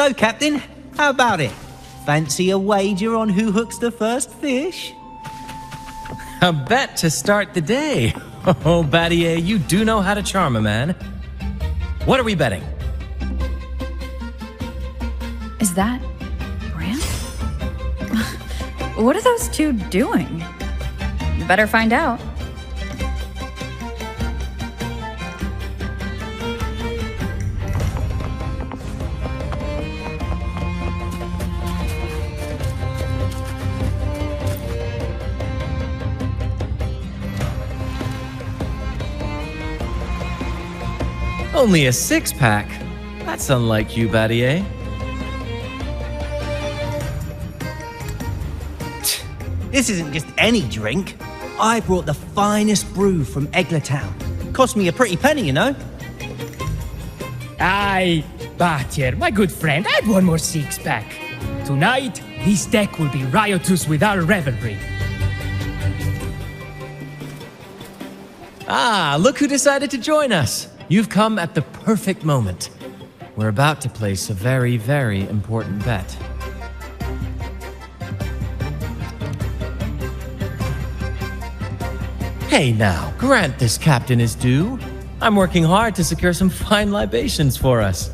So, Captain, how about it? Fancy a wager on who hooks the first fish? A bet to start the day. Oh, Battier, you do know how to charm a man. What are we betting? Is that Brant? What are those two doing? You better find out. Only a six-pack? That's unlike you, Battier. This isn't just any drink. I brought the finest brew from Eglatown. Cost me a pretty penny, you know. Aye, Battier, my good friend, add one more six-pack. Tonight, this deck will be riotous with our revelry. Ah, look who decided to join us. You've come at the perfect moment. We're about to place a very, very important bet. Hey now, grant this captain his due. I'm working hard to secure some fine libations for us.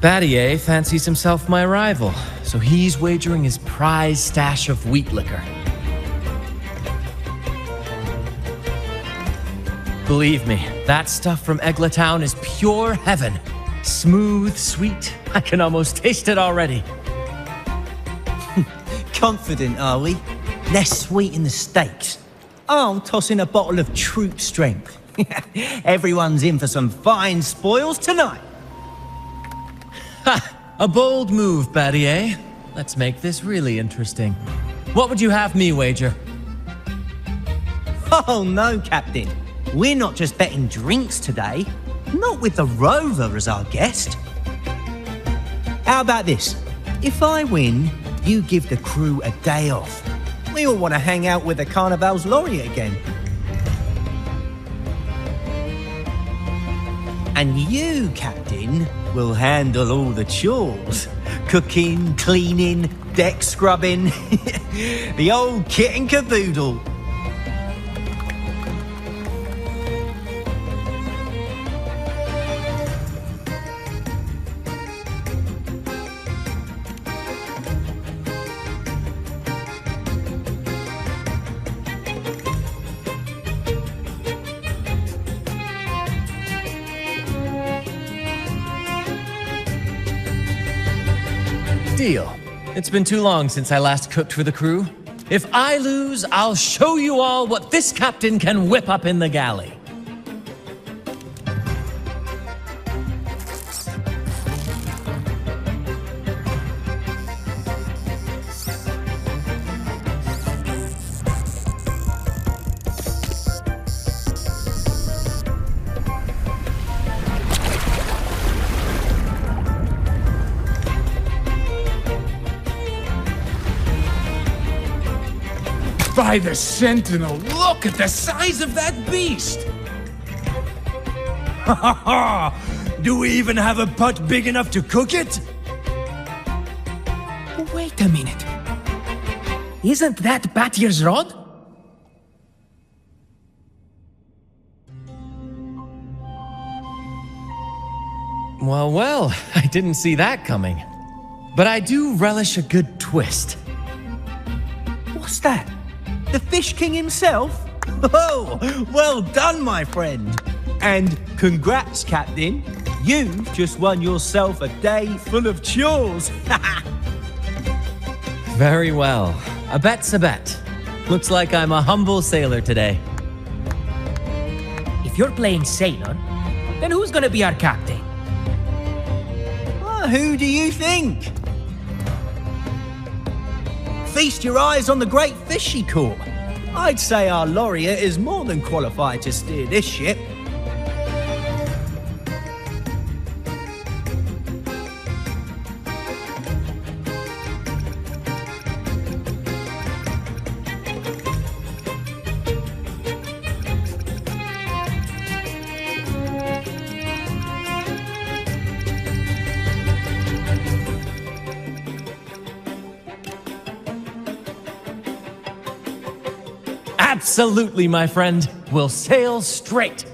Battier fancies himself my rival, so he's wagering his prize stash of wheat liquor. Believe me, that stuff from Eglatown is pure heaven. Smooth, sweet. I can almost taste it already. Confident, are we? Less sweet in the steaks. I'll toss in a bottle of Troupe strength. Everyone's in for some fine spoils tonight. Ha! A bold move, Battier. Let's make this really interesting. What would you have me wager? Oh no, Captain. We're not just betting drinks today. Not with the Rover as our guest. How about this? If I win, you give the crew a day off. We all want to hang out with the Carnival's laureate again. And you, Captain, will handle all the chores. Cooking, cleaning, deck scrubbing. The old kit and caboodle. Deal. It's been too long since I last cooked for the crew. If I lose, I'll show you all what this captain can whip up in the galley. By the Sentinel, look at the size of that beast! Ha ha ha! Do we even have a pot big enough to cook it? Wait a minute. Isn't that Battier's rod? Well, well, I didn't see that coming. But I do relish a good twist. What's that? The Fish King himself? Oh, well done, my friend. And congrats, Captain. You've just won yourself a day full of chores. Very well. A bet's a bet. Looks like I'm a humble sailor today. If you're playing sailor, then who's gonna be our captain? Well, who do you think? Feast your eyes on the great fish she caught. I'd say our laureate is more than qualified to steer this ship. Absolutely, my friend. We'll sail straight.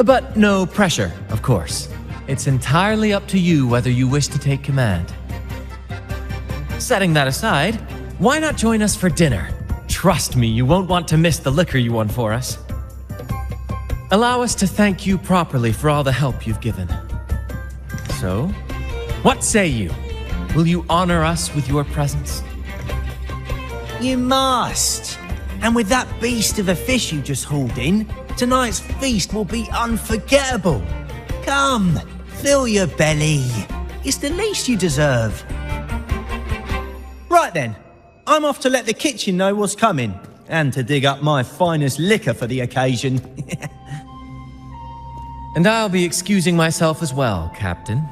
But no pressure, of course. It's entirely up to you whether you wish to take command. Setting that aside, why not join us for dinner? Trust me, you won't want to miss the liquor you won for us. Allow us to thank you properly for all the help you've given. So, what say you? Will you honor us with your presence? You must. And with that beast of a fish you just hauled in, tonight's feast will be unforgettable. Come, fill your belly. It's the least you deserve. Right then, I'm off to let the kitchen know what's coming, and to dig up my finest liquor for the occasion. And I'll be excusing myself as well, Captain.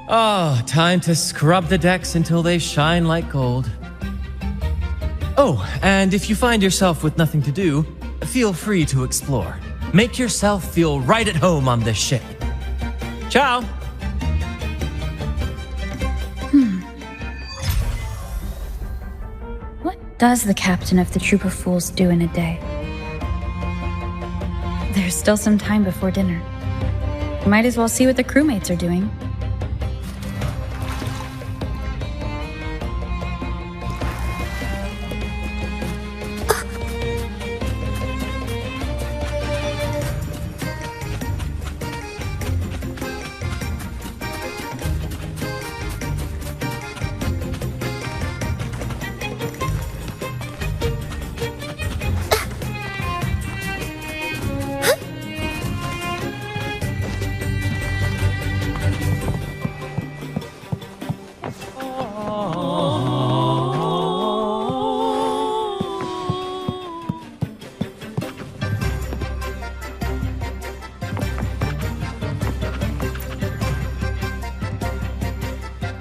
Oh, time to scrub the decks until they shine like gold. Oh, and if you find yourself with nothing to do, feel free to explore. Make yourself feel right at home on this ship. Ciao! What does the captain of the Troupe of Fools do in a day? There's still some time before dinner. Might as well see what the crewmates are doing.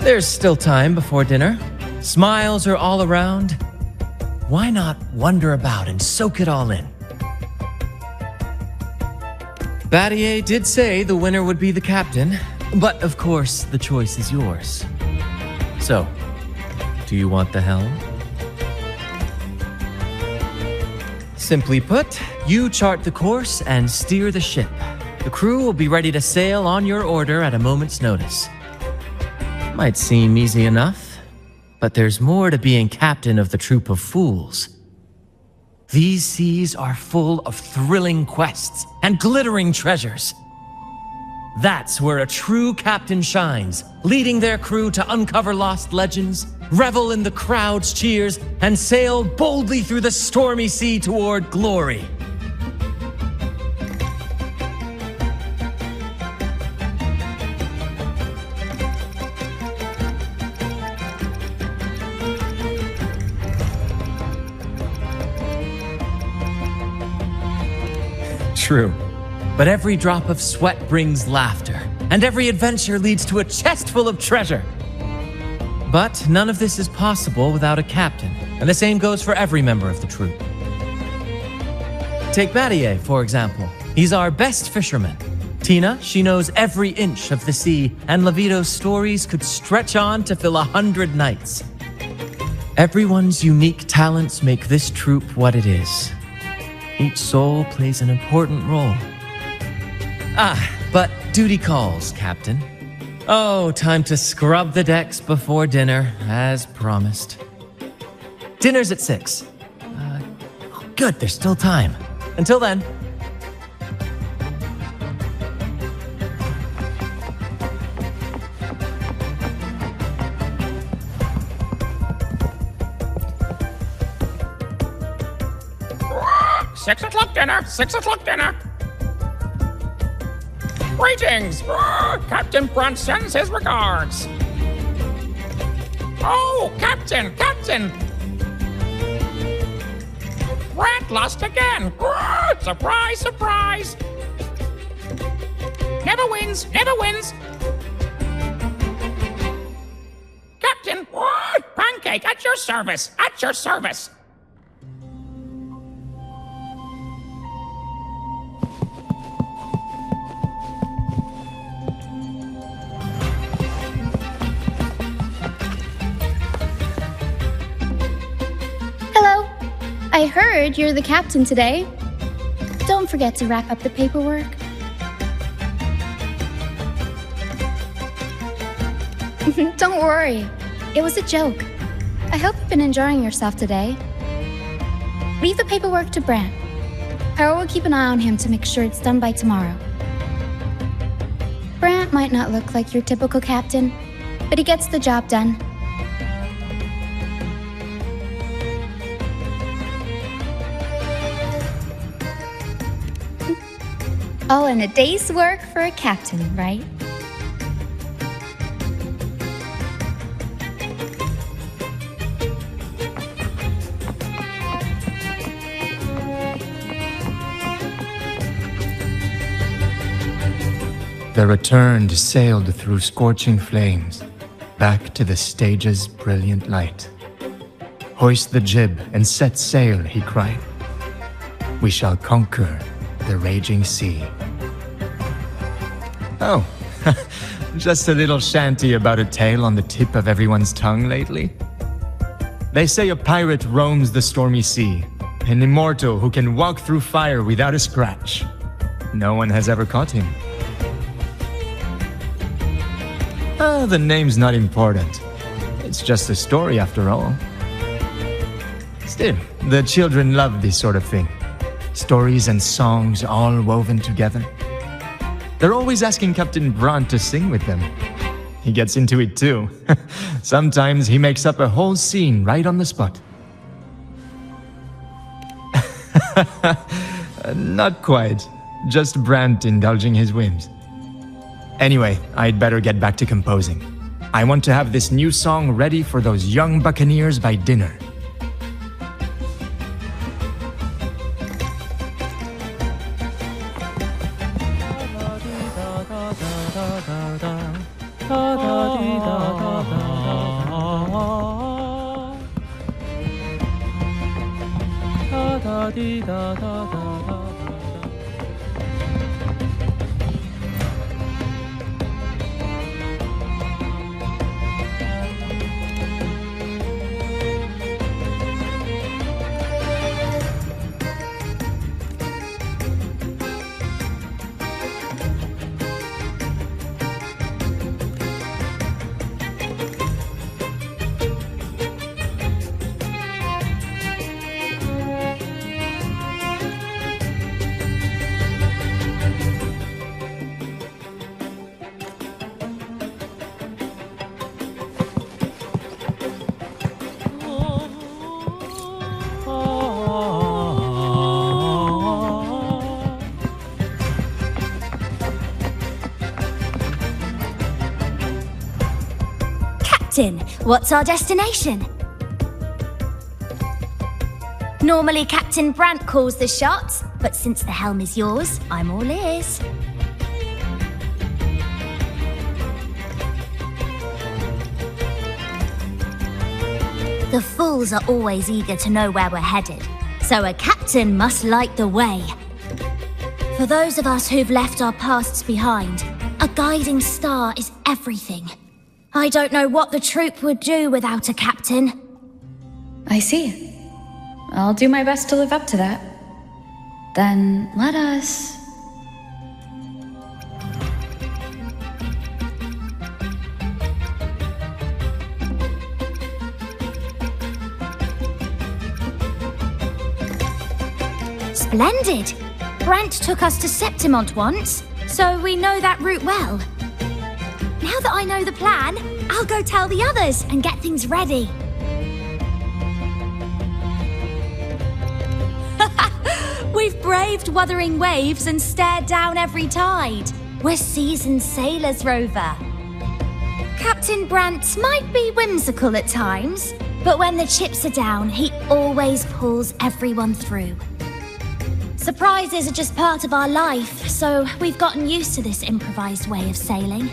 There's still time before dinner. Smiles are all around. Why not wander about and soak it all in? Battier did say the winner would be the captain, but of course the choice is yours. So, do you want the helm? Simply put, you chart the course and steer the ship. The crew will be ready to sail on your order at a moment's notice. Might seem easy enough, but there's more to being captain of the Troupe of Fools. These seas are full of thrilling quests and glittering treasures. That's where a true captain shines, leading their crew to uncover lost legends, revel in the crowd's cheers, and sail boldly through the stormy sea toward glory. True, but every drop of sweat brings laughter, and every adventure leads to a chest full of treasure. But none of this is possible without a captain, and the same goes for every member of the troupe. Take Battier, for example. He's our best fisherman. Tina, she knows every inch of the sea, and Levito's stories could stretch on to fill 100 nights. Everyone's unique talents make this troupe what it is. Each soul plays an important role. But duty calls, Captain. Oh, time to scrub the decks before dinner, as promised. Dinner's at 6. Good, there's still time. Until then. Six o'clock dinner! 6 o'clock dinner! Greetings! Captain Brant sends his regards! Oh, Captain! Captain! Brant lost again! Surprise, surprise! Never wins! Never wins! Captain! Pancake at your service! At your service! Hello. I I heard you're the captain today. Don't forget to wrap up the paperwork. Don't worry. It was a joke. I hope you've been enjoying yourself today. Leave the paperwork to Brant. Power will keep an eye on him to make sure it's done by tomorrow. Brant might not look like your typical captain, but he gets the job done. All in a day's work for a captain, right? The Returned sailed through scorching flames, back to the stage's brilliant light. Hoist the jib and set sail, he cried. We shall conquer the raging sea. Oh, just a little shanty about a tale on the tip of everyone's tongue lately. They say a pirate roams the stormy sea, an immortal who can walk through fire without a scratch. No one has ever caught him. The name's not important. It's just a story after all. Still, the children love this sort of thing. Stories and songs all woven together. They're always asking Captain Brant to sing with them. He gets into it too. Sometimes he makes up a whole scene right on the spot. Not quite. Just Brant indulging his whims. Anyway, I'd better get back to composing. I want to have this new song ready for those young buccaneers by dinner. What's our destination? Normally Captain Brant calls the shots, but since the helm is yours, I'm all ears. The fools are always eager to know where we're headed, so a captain must light the way. For those of us who've left our pasts behind, a guiding star is everything. I don't know what the troupe would do without a captain. I see. I'll do my best to live up to that. Then let us... Splendid! Brant took us to Septimont once, so we know that route well. Now that I know the plan, I'll go tell the others and get things ready. We've braved Wuthering waves and stared down every tide. We're seasoned sailors, Rover. Captain Brant might be whimsical at times, but when the chips are down, he always pulls everyone through. Surprises are just part of our life, so we've gotten used to this improvised way of sailing.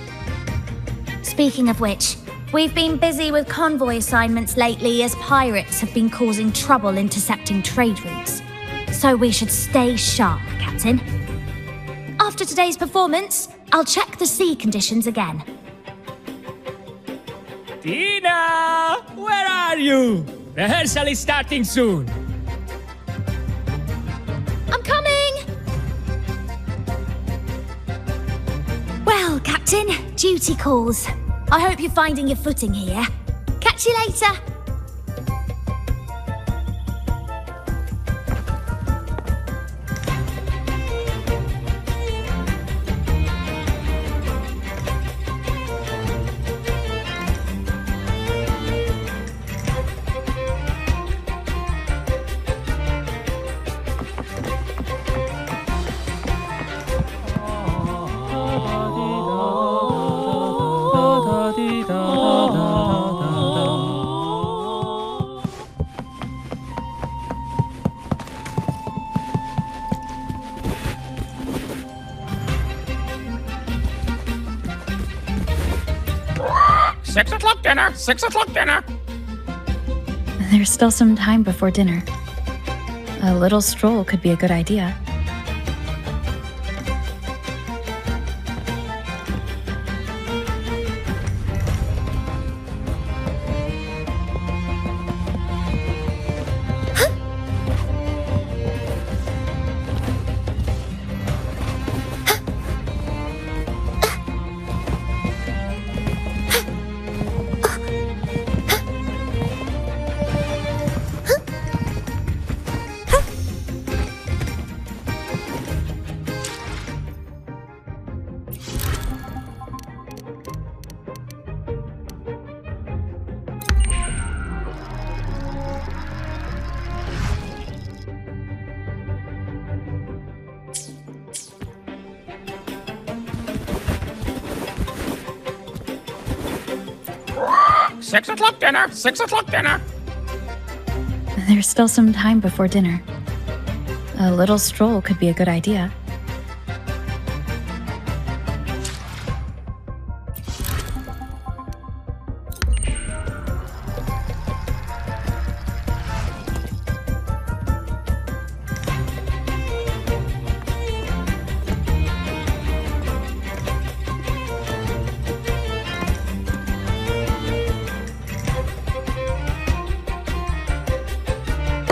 Speaking of which, we've been busy with convoy assignments lately as pirates have been causing trouble intercepting trade routes. So we should stay sharp, Captain. After today's performance, I'll check the sea conditions again. Tina! Where are you? Rehearsal is starting soon. Captain. Duty calls. I hope you're finding your footing here. Catch you later. Dinner. 6 o'clock dinner. There's still some time before dinner. A little stroll could be a good idea. Six o'clock dinner. 6 o'clock dinner. There's still some time before dinner. A little stroll could be a good idea.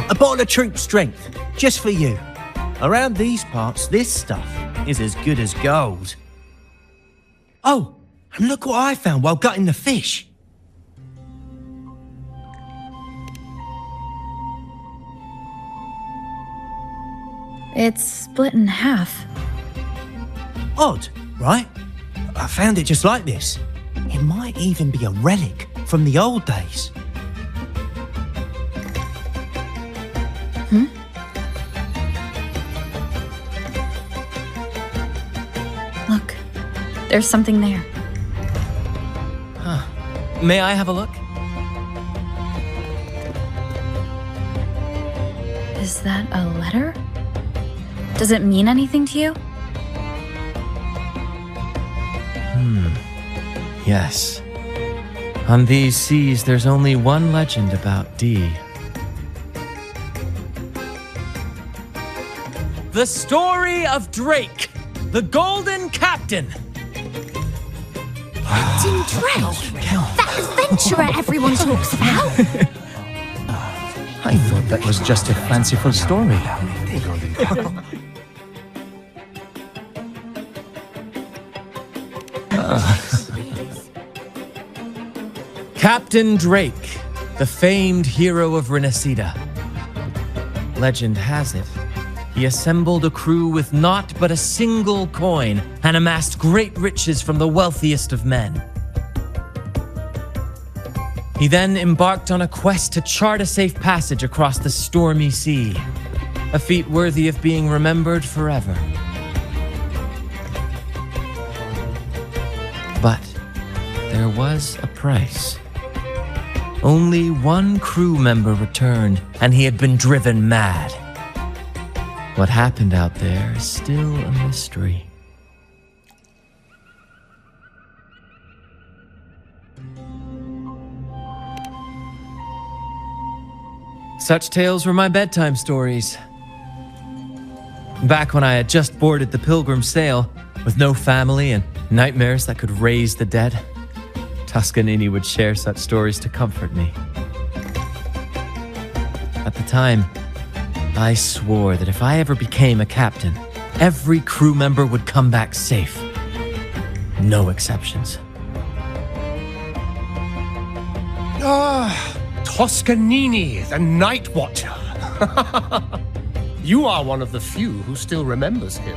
A bottle of Troupe strength, just for you. Around these parts, this stuff is as good as gold. Oh, and look what I found while gutting the fish. It's split in half. Odd, right? I found it just like this. It might even be a relic from the old days. Look, there's something there. May I have a look? Is that a letter? Does it mean anything to you? Yes. On these seas, there's only one legend about Dee. The story of Drake, the Golden Captain. Captain Drake? That adventurer everyone talks about? I thought that was just a fanciful story. Captain Drake, the famed hero of Renacida. Legend has it, he assembled a crew with naught but a single coin and amassed great riches from the wealthiest of men. He then embarked on a quest to chart a safe passage across the stormy sea, a feat worthy of being remembered forever. But there was a price. Only one crew member returned, and he had been driven mad. What happened out there is still a mystery. Such tales were my bedtime stories. Back when I had just boarded the Pilgrim sail, with no family and nightmares that could raise the dead, Toscanini would share such stories to comfort me. At the time, I swore that if I ever became a captain, every crew member would come back safe. No exceptions. Toscanini, the Night Watcher. You are one of the few who still remembers him.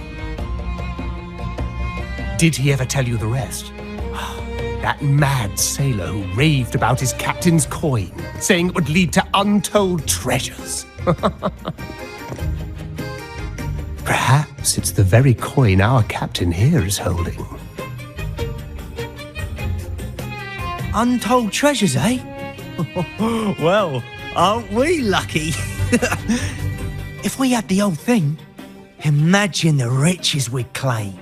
Did he ever tell you the rest? That mad sailor who raved about his captain's coin, saying it would lead to untold treasures. Perhaps it's the very coin our captain here is holding. Untold treasures, eh? Well, aren't we lucky? If we had the whole thing, imagine the riches we'd claim.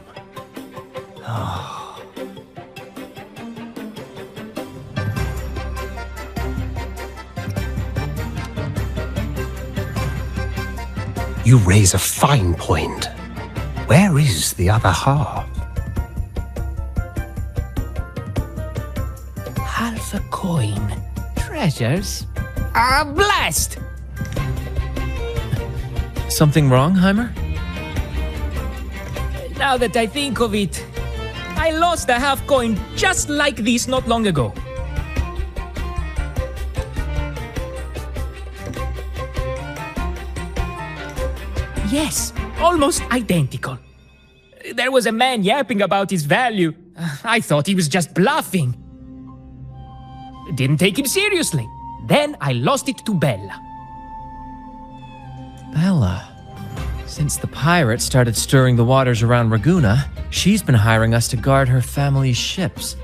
You raise a fine point. Where is the other half? Half a coin. Treasures? Blast! Something wrong, Heimer? Now that I think of it, I lost a half coin just like this not long ago. Yes, almost identical. There was a man yapping about his value. I thought he was just bluffing. Didn't take him seriously. Then I lost it to Bella. Bella. Since the pirates started stirring the waters around Raguna, she's been hiring us to guard her family's ships.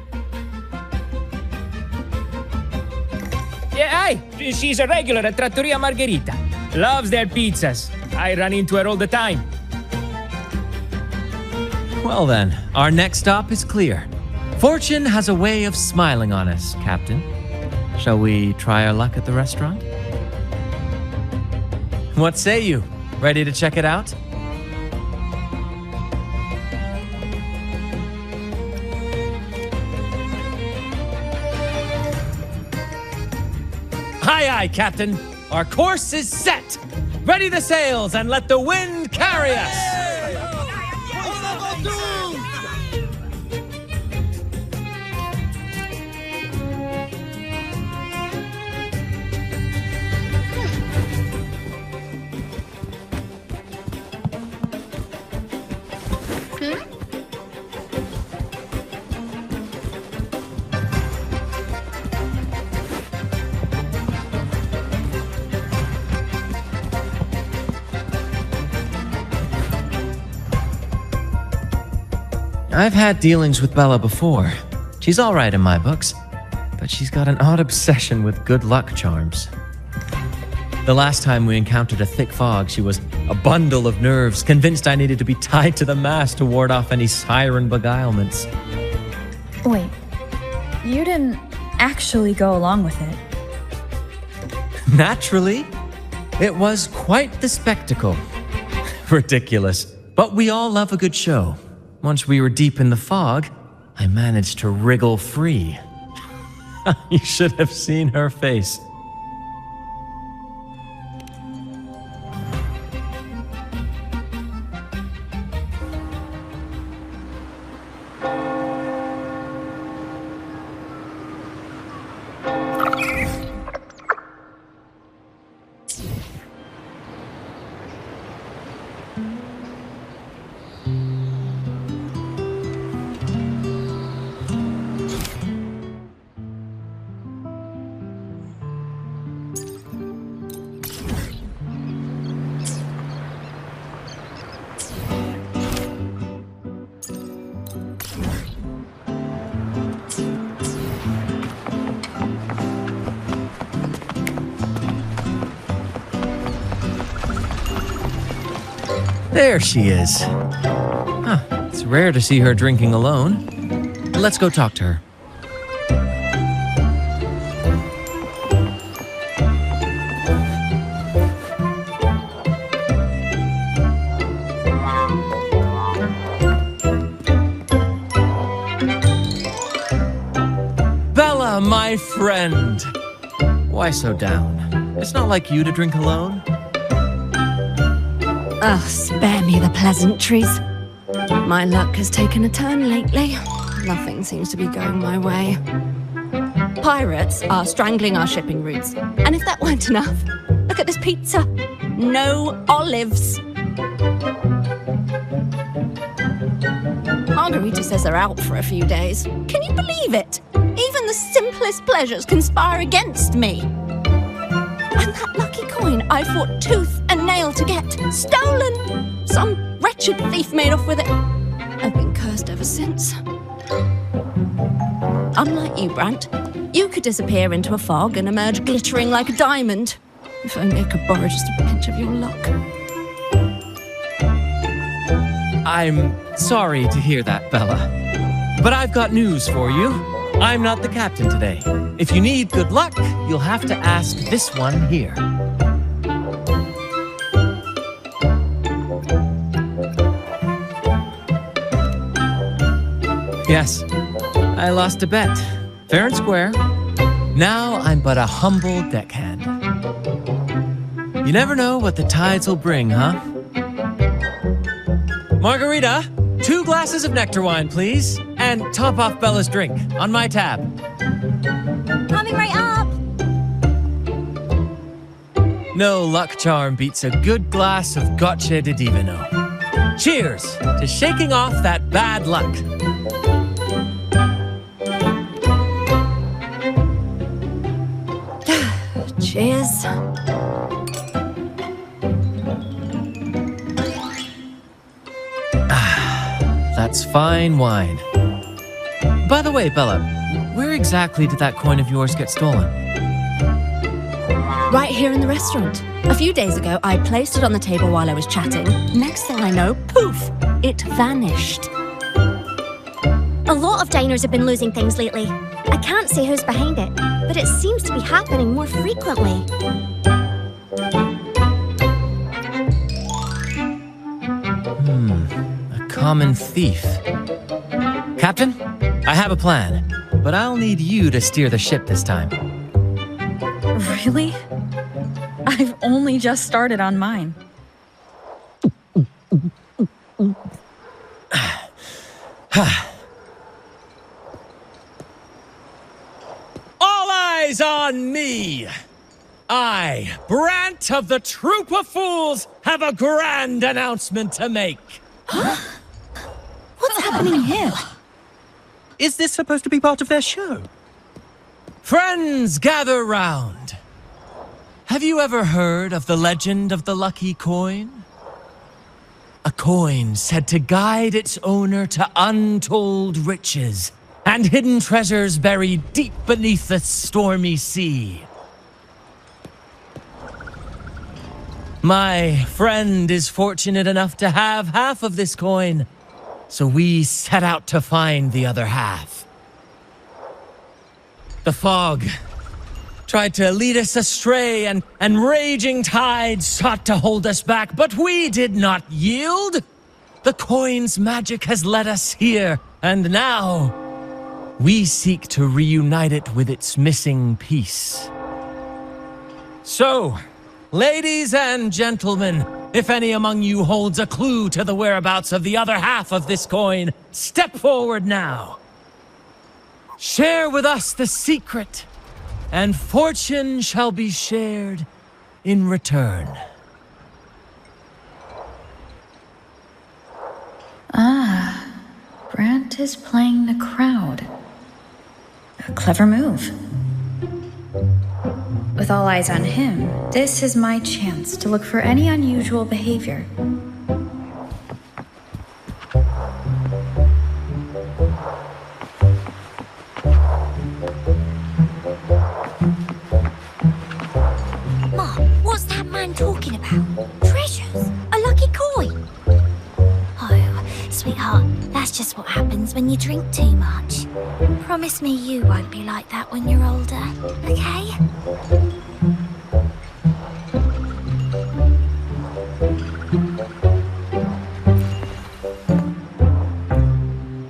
Yeah, aye. She's a regular at Trattoria Margherita. Loves their pizzas. I run into her all the time. Well then, our next stop is clear. Fortune has a way of smiling on us, Captain. Shall we try our luck at the restaurant? What say you? Ready to check it out? Aye, aye, Captain. Our course is set. Ready the sails and let the wind carry us. I've had dealings with Bella before. She's all right in my books, but she's got an odd obsession with good luck charms. The last time we encountered a thick fog, she was a bundle of nerves, convinced I needed to be tied to the mast to ward off any siren beguilements. Wait, you didn't actually go along with it? Naturally. It was quite the spectacle. Ridiculous. But we all love a good show. Once we were deep in the fog, I managed to wriggle free. You should have seen her face. There she is. Huh, it's rare to see her drinking alone. Let's go talk to her. Bella, my friend! Why so down? It's not like you to drink alone. Oh, spare me the pleasantries. My luck has taken a turn lately. Nothing seems to be going my way. Pirates are strangling our shipping routes. And if that weren't enough, look at this pizza. No olives. Margarita says they're out for a few days. Can you believe it? Even the simplest pleasures conspire against me. And that lucky coin I fought tooth and nail to get, stolen! Some wretched thief made off with it. I've been cursed ever since. Unlike you, Brant, you could disappear into a fog and emerge glittering like a diamond. If only I could borrow just a pinch of your luck. I'm sorry to hear that, Bella. But I've got news for you. I'm not the captain today. If you need good luck, you'll have to ask this one here. Yes, I lost a bet. Fair and square. Now I'm but a humble deckhand. You never know what the tides will bring, huh? Margarita, 2 glasses of nectar wine, please. And top off Bella's drink on my tab. Coming right up! No luck charm beats a good glass of Gocce di Divino. Cheers to shaking off that bad luck. Cheers. That's fine wine. By the way, Bella, where exactly did that coin of yours get stolen? Right here in the restaurant. A few days ago, I placed it on the table while I was chatting. Next thing I know, poof, it vanished. A lot of diners have been losing things lately. I can't say who's behind it, but it seems to be happening more frequently. A common thief. Captain, I have a plan, but I'll need you to steer the ship this time. Really? I've only just started on mine. All eyes on me! I, Brant of the Troupe of Fools, have a grand announcement to make. What's happening here? Is this supposed to be part of their show? Friends, gather round. Have you ever heard of the legend of the lucky coin? A coin said to guide its owner to untold riches and hidden treasures buried deep beneath the stormy sea. My friend is fortunate enough to have half of this coin, so we set out to find the other half. The fog tried to lead us astray, and raging tides sought to hold us back, but we did not yield. The coin's magic has led us here, and now we seek to reunite it with its missing piece. So, ladies and gentlemen, if any among you holds a clue to the whereabouts of the other half of this coin, step forward now. Share with us the secret, and fortune shall be shared in return. Brant is playing the crowd. A clever move. With all eyes on him, this is my chance to look for any unusual behavior. Mom, what's that man talking about? Treasures? A lucky coin? Oh, sweetheart, that's just what happens when you drink too much. Promise me you won't be like that when you're older, okay?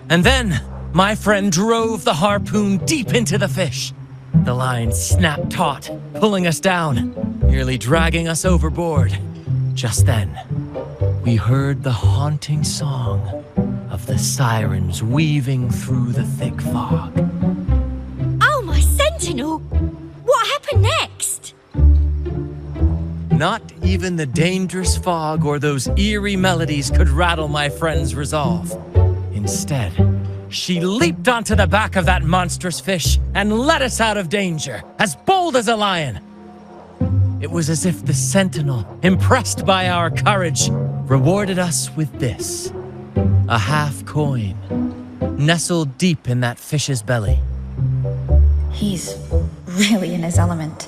And then, my friend drove the harpoon deep into the fish. The line snapped taut, pulling us down, nearly dragging us overboard. Just then, we heard the haunting song of the sirens weaving through the thick fog. Oh, my sentinel! What happened next? Not even the dangerous fog or those eerie melodies could rattle my friend's resolve. Instead, she leaped onto the back of that monstrous fish and led us out of danger, as bold as a lion. It was as if the sentinel, impressed by our courage, rewarded us with this: a half coin, nestled deep in that fish's belly. He's really in his element.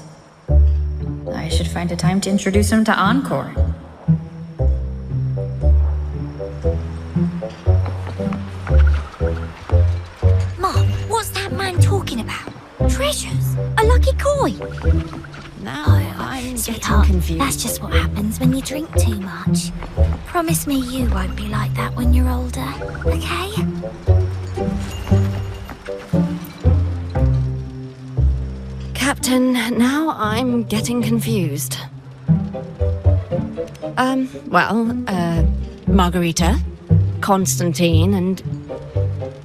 I should find a time to introduce him to Encore. Mom, what's that man talking about? Treasures? A lucky coin? Now I'm getting Sweetheart, confused. that's just what happens when you drink too much. Promise me you won't be like that when you're older, okay? Captain, now I'm getting confused. Margarita, Constantine, and...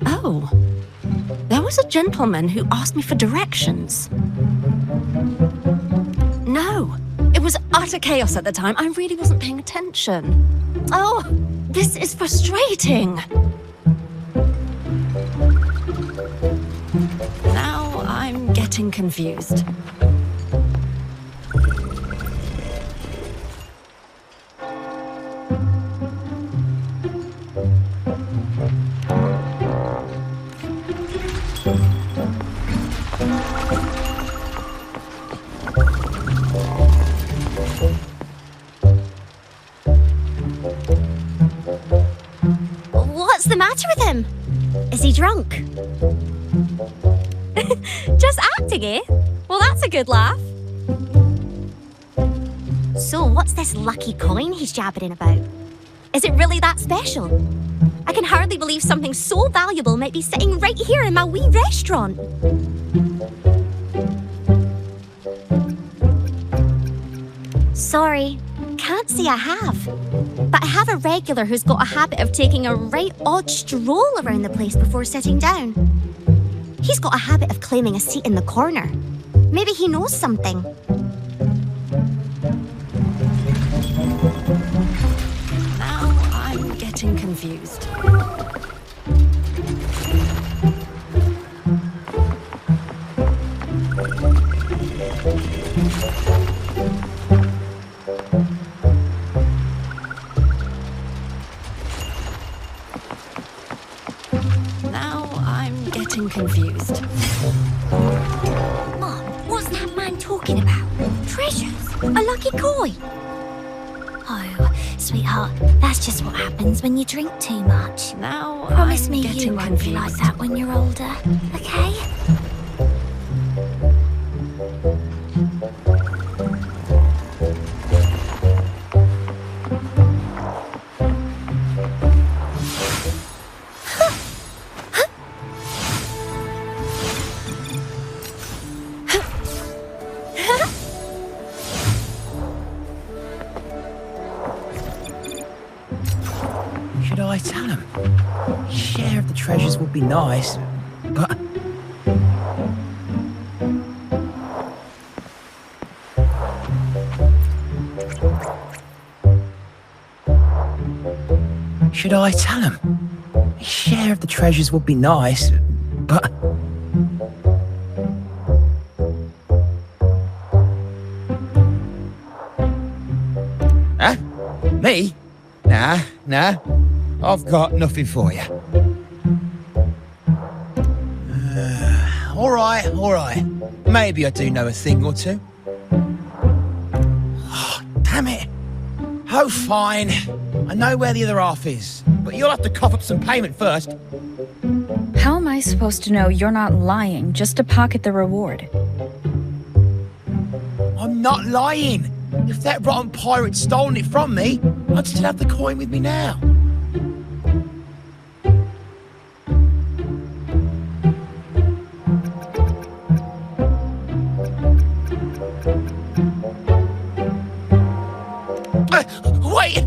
Oh, there was a gentleman who asked me for directions. No, it was utter chaos at the time. I really wasn't paying attention. Oh, this is frustrating. Now I'm getting confused. What's the matter with him? Is he drunk? Just acting, eh? Well, that's a good laugh. So, what's this lucky coin he's jabbering about? Is it really that special? I can hardly believe something so valuable might be sitting right here in my wee restaurant. Sorry, can't say I have. But I have a regular who's got a habit of taking a right odd stroll around the place before sitting down. He's got a habit of claiming a seat in the corner. Maybe he knows something. Now I'm getting confused. Confused. Mom, what's that man talking about? Treasures? A lucky coin? Oh, sweetheart, that's just what happens when you drink too much. Now Promise I'm me getting you won't confused. be like that when you're older, okay? Should I tell him? Share of the treasures would be nice, but... Should I tell him? Share of the treasures would be nice, but... Huh? Me? Nah. I've got nothing for you. All right. Maybe I do know a thing or two. Oh, damn it. Oh, fine. I know where the other half is, but you'll have to cough up some payment first. How am I supposed to know you're not lying just to pocket the reward? I'm not lying. If that rotten pirate'd stolen it from me, I'd still have the coin with me now. Wait!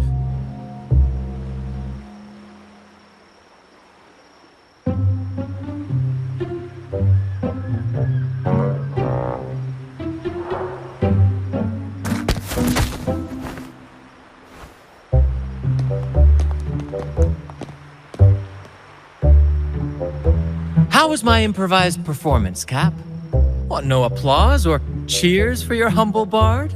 How was my improvised performance, Cap? What, no applause or cheers for your humble bard?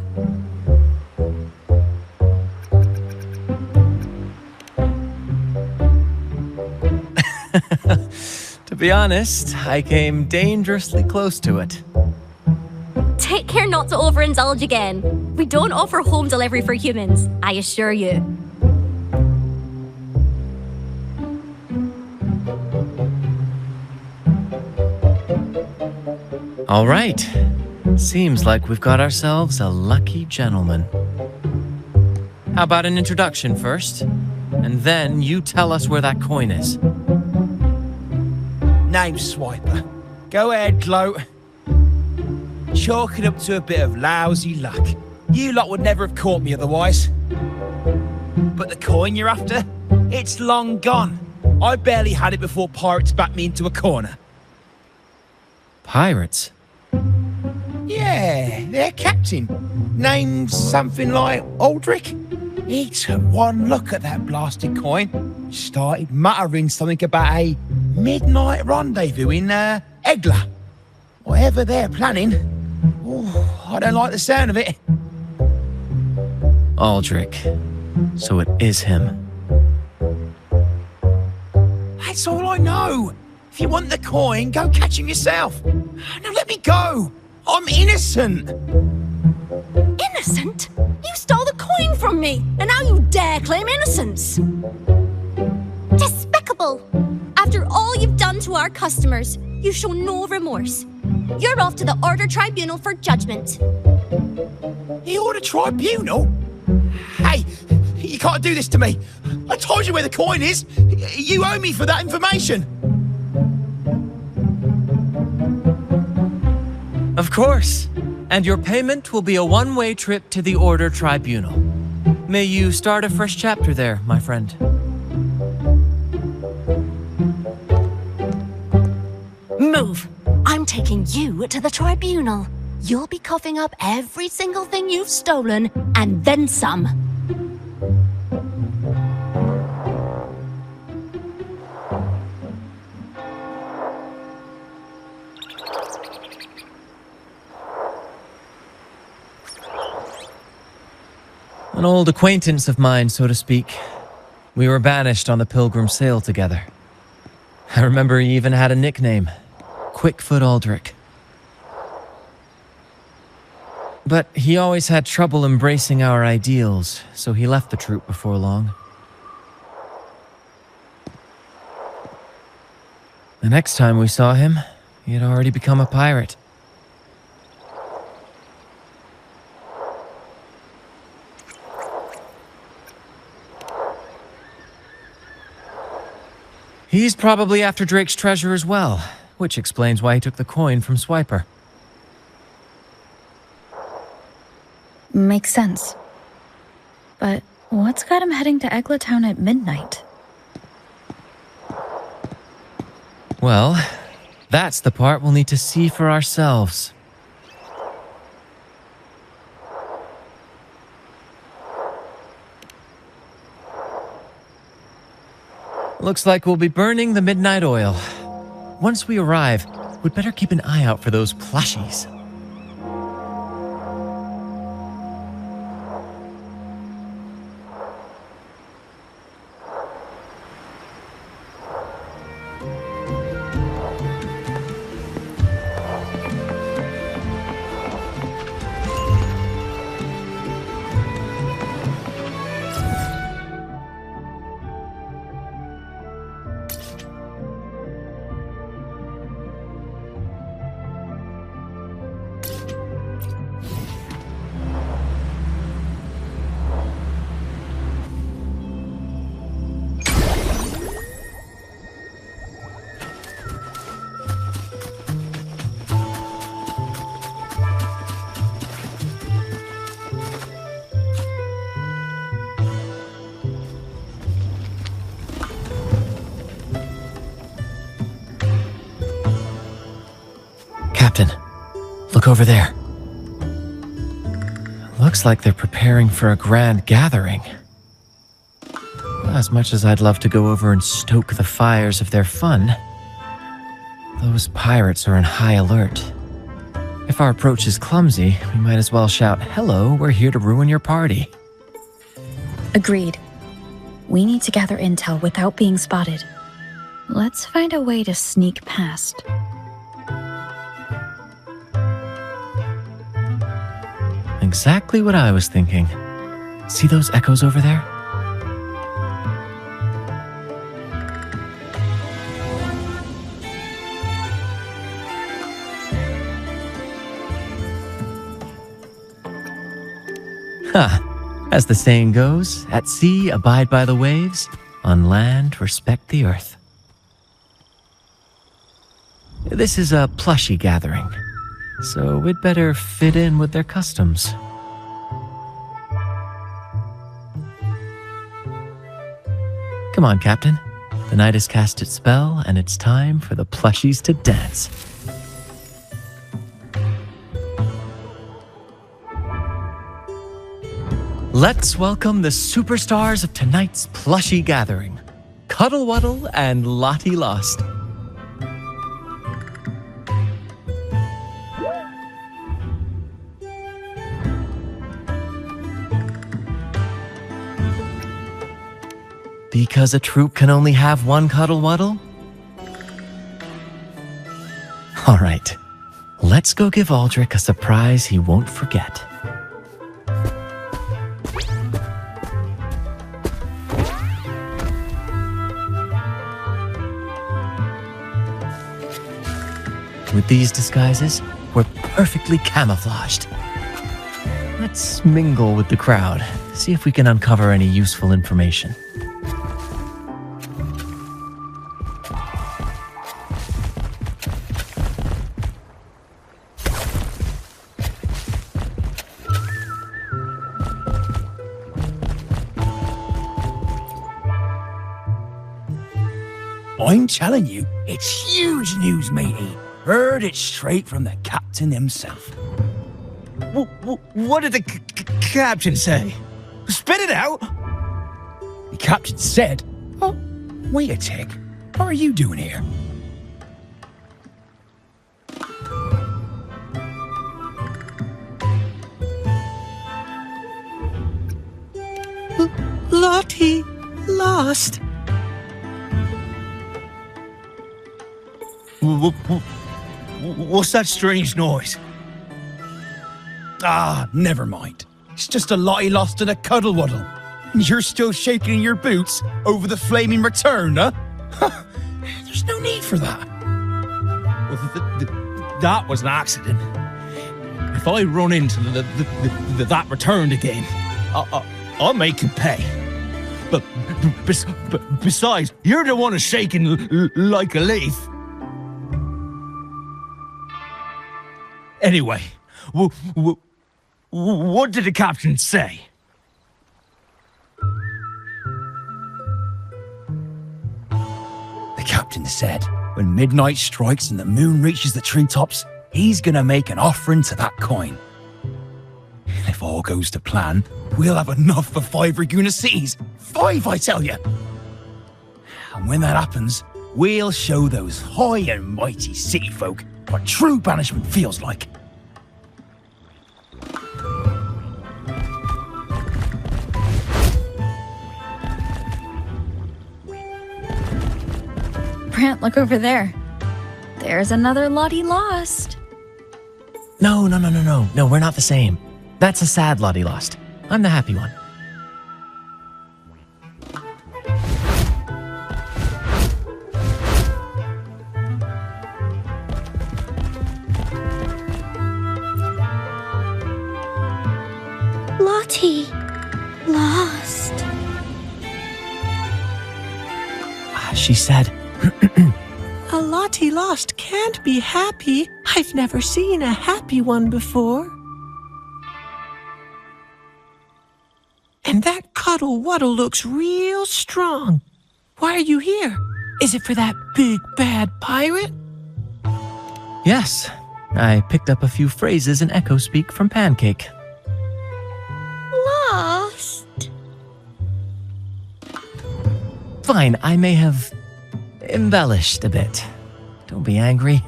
To be honest, I came dangerously close to it. Take care not to overindulge again. We don't offer home delivery for humans, I assure you. All right. Seems like we've got ourselves a lucky gentleman. How about an introduction first? And then you tell us where that coin is. Name's Swiper. Go ahead, gloat. Chalk it up to a bit of lousy luck. You lot would never have caught me otherwise. But the coin you're after? It's long gone. I barely had it before pirates backed me into a corner. Pirates? Yeah, their captain. Named something like Aldrich. He took one look at that blasted coin, started muttering something about a midnight rendezvous in Egla. Whatever they're planning. Oh, I don't like the sound of it. Aldrich. So it is him. That's all I know. If you want the coin, go catch him yourself. Now let me go. I'm innocent. Innocent? You stole the coin from me, and now you dare claim innocence. Despicable! After all you've done to our customers, you show no remorse. You're off to the Order Tribunal for judgment. The Order Tribunal? Hey, you can't do this to me. I told you where the coin is. You owe me for that information. Of course. And your payment will be a one-way trip to the Order Tribunal. May you start a fresh chapter there, my friend. Move. I'm taking you to the tribunal. You'll be coughing up every single thing you've stolen, and then some. An old acquaintance of mine, so to speak. We were banished on the Pilgrim sail together. I remember he even had a nickname, Quickfoot Aldrich. But he always had trouble embracing our ideals, so he left the troupe before long. The next time we saw him, he had already become a pirate. He's probably after Drake's treasure as well, which explains why he took the coin from Swiper. Makes sense. But what's got him heading to Egla Town at midnight? Well, that's the part we'll need to see for ourselves. Looks like we'll be burning the midnight oil. Once we arrive, we'd better keep an eye out for those plushies. Captain, look over there. Looks like they're preparing for a grand gathering. As much as I'd love to go over and stoke the fires of their fun, Those pirates are in high alert. If our approach is clumsy, we might as well shout, "Hello, we're here to ruin your party." Agreed. We need to gather intel without being spotted. Let's find a way to sneak past. Exactly what I was thinking. See those echoes over there? As the saying goes, at sea, abide by the waves. On land, respect the earth. This is a plushie gathering, so we'd better fit in with their customs. Come on, Captain. The night has cast its spell, and it's time for the plushies to dance. Let's welcome the superstars of tonight's plushie gathering, Cuddle Wuddle and Lottie Lost. Because a troupe can only have one Cuddle Wuddle? All right, let's go give Aldrich a surprise he won't forget. With these disguises, we're perfectly camouflaged. Let's mingle with the crowd, see if we can uncover any useful information. I'm telling you, it's huge news, matey. Heard it straight from the captain himself. What did the captain say? Spit it out! The captain said, "Oh, wait a tick. What are you doing here?" Lottie Lost. What's that strange noise? Ah, never mind. It's just a Lottie Lost and a Cuddle Wuddle. And you're still shaking in your boots over the flaming return, huh? There's no need for that. That was an accident. If I run into that return again, I'll make you pay. But besides, you're the one who's shaking like a leaf. Anyway, what did the captain say? The captain said, when midnight strikes and the moon reaches the treetops, he's gonna make an offering to that coin. And if all goes to plan, we'll have enough for 5 Raguna cities. 5, I tell you! And when that happens, we'll show those high and mighty city folk what true banishment feels like. Brant, look over there. There's another Lottie Lost. No, we're not the same. That's a sad Lottie Lost. I'm the happy one. Lottie Lost. She said, "A Lottie Lost can't be happy. I've never seen a happy one before. And that Cuddle Wuddle looks real strong. Why are you here? Is it for that big bad pirate?" yes. I picked up a few phrases in Echo Speak from Pancake. Lost. Fine, I may have embellished a bit. Don't be angry.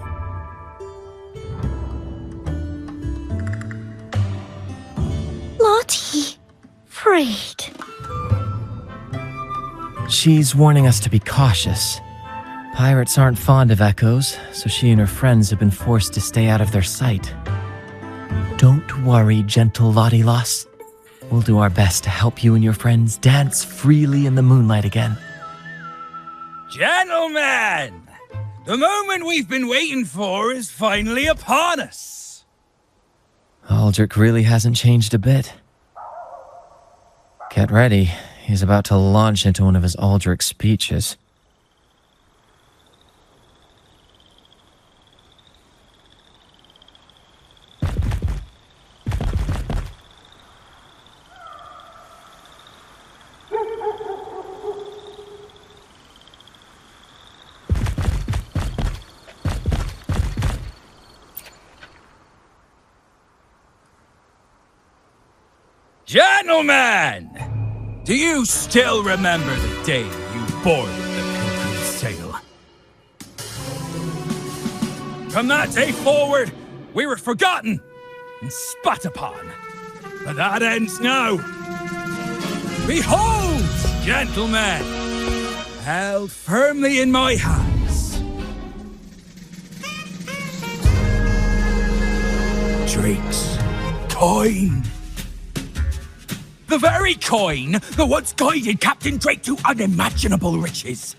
Lottie. Afraid. She's warning us to be cautious. Pirates aren't fond of echoes, so she and her friends have been forced to stay out of their sight. Don't worry, gentle Lottie Lost. We'll do our best to help you and your friends dance freely in the moonlight again. Gentlemen! The moment we've been waiting for is finally upon us. Aldrich really hasn't changed a bit. Get ready. He's about to launch into one of his Aldrich speeches. Gentlemen! Do you still remember the day you boarded the Pilgrim's Sail? From that day forward, we were forgotten and spat upon. But that ends now. Behold, gentlemen, held firmly in my hands, Drake's coin. The very coin that once guided Captain Drake to unimaginable riches.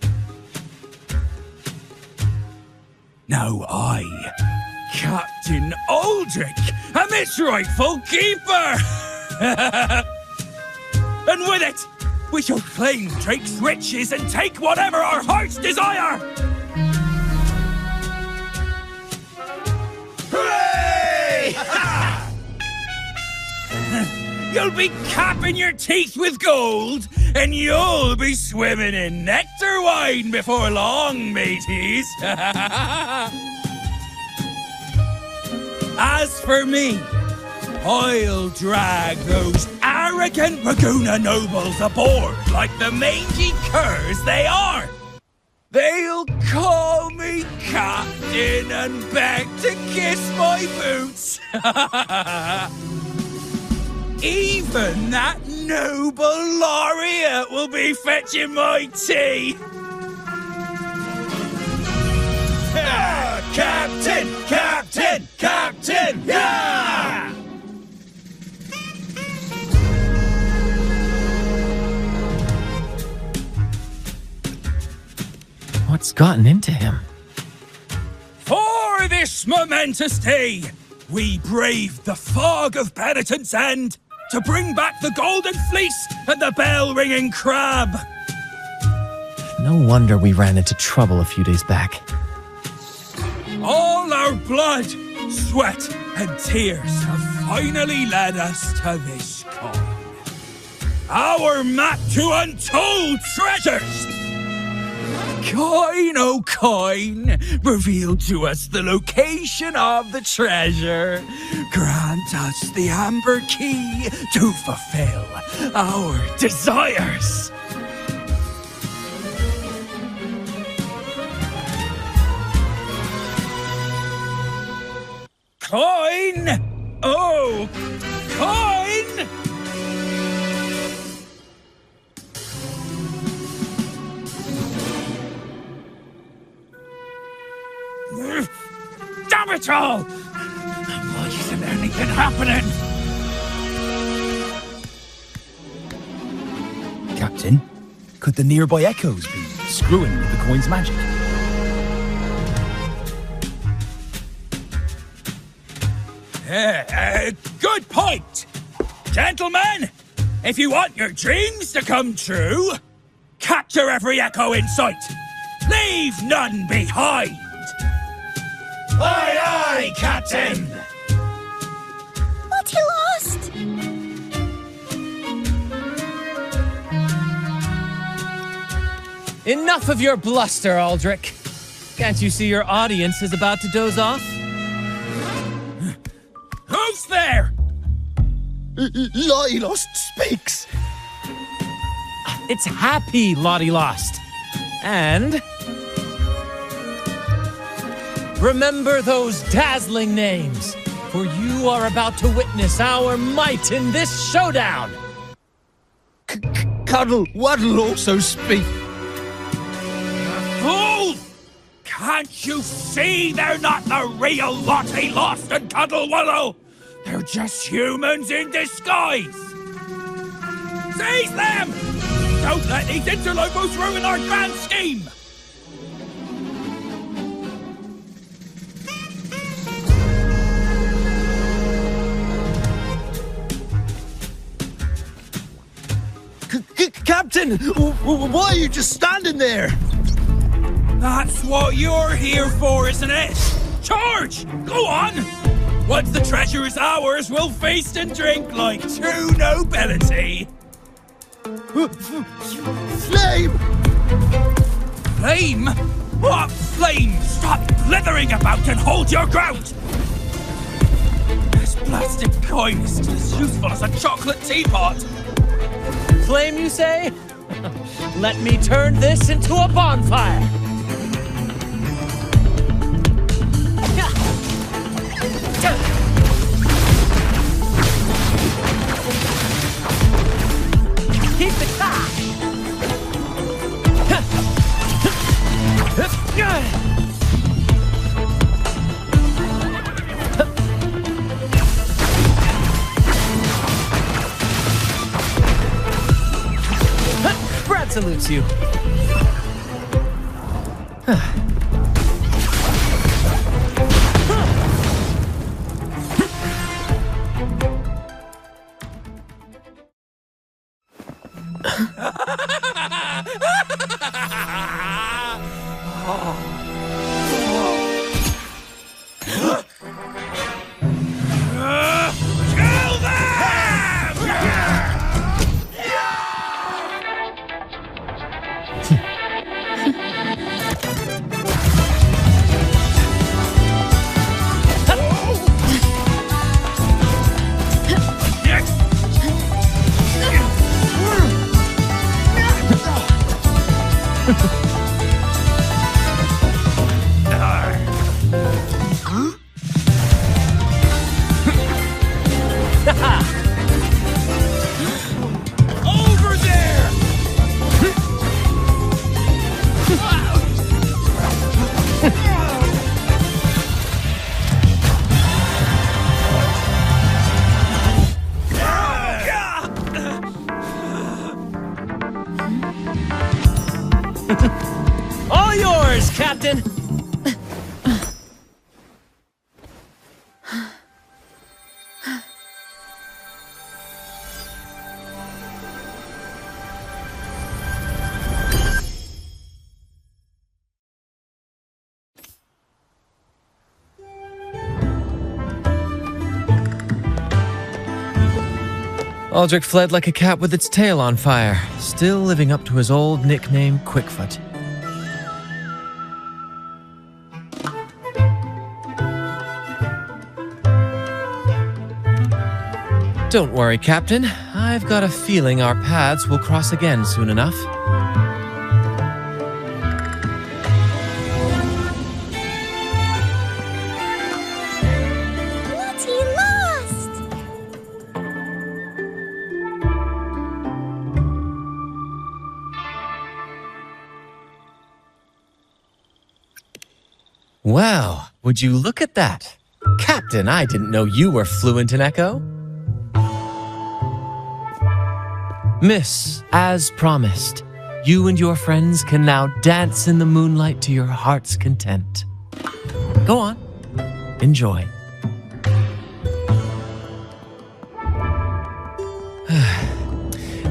Now I, Captain Aldrich, am its rightful keeper! And with it, we shall claim Drake's riches and take whatever our hearts desire! Hooray! You'll be capping your teeth with gold, and you'll be swimming in nectar wine before long, mateys. As for me, I'll drag those arrogant Raguna nobles aboard like the mangy curs they are. They'll call me captain and beg to kiss my boots. Even that noble laureate will be fetching my tea. Captain! Captain! Captain! Yeah! What's gotten into him? For this momentous day, we braved the fog of penitence and to bring back the golden fleece and the bell-ringing crab. No wonder we ran into trouble a few days back. All our blood, sweat, and tears have finally led us to this coin. Our map to untold treasures! Coin, oh coin, reveal to us the location of the treasure. Grant us the amber key to fulfill our desires. Coin! Oh, coin! Damn it all! Why isn't anything happening? Captain, could the nearby echoes be screwing with the coin's magic? Good point! Gentlemen, if you want your dreams to come true, capture every echo in sight. Leave none behind. Aye, aye, Captain! But he lost! Enough of your bluster, Aldrich. Can't you see your audience is about to doze off? Who's there? Lottie Lost speaks! It's happy Lottie Lost. And remember those dazzling names, for you are about to witness our might in this showdown. Cuddle Waddle also speak. Fool! Can't you see they're not the real Lottie Lost and Cuddle Waddle? They're just humans in disguise! Seize them! Don't let these interlopers ruin our grand scheme! Captain, why are you just standing there? That's what you're here for, isn't it? Charge! Go on! Once the treasure is ours, we'll feast and drink like true nobility. Flame! Flame? What flame? Stop blithering about and hold your ground! This plastic coin is as useful as a chocolate teapot. Flame, you say? Let me turn this into a bonfire. Keep the car. Brant salutes you. Over there! All yours, Captain! Aldrich fled like a cat with its tail on fire, still living up to his old nickname, Quickfoot. Don't worry, Captain. I've got a feeling our paths will cross again soon enough. Well, would you look at that? Captain, I didn't know you were fluent in Echo. Miss, as promised, you and your friends can now dance in the moonlight to your heart's content. Go on, enjoy.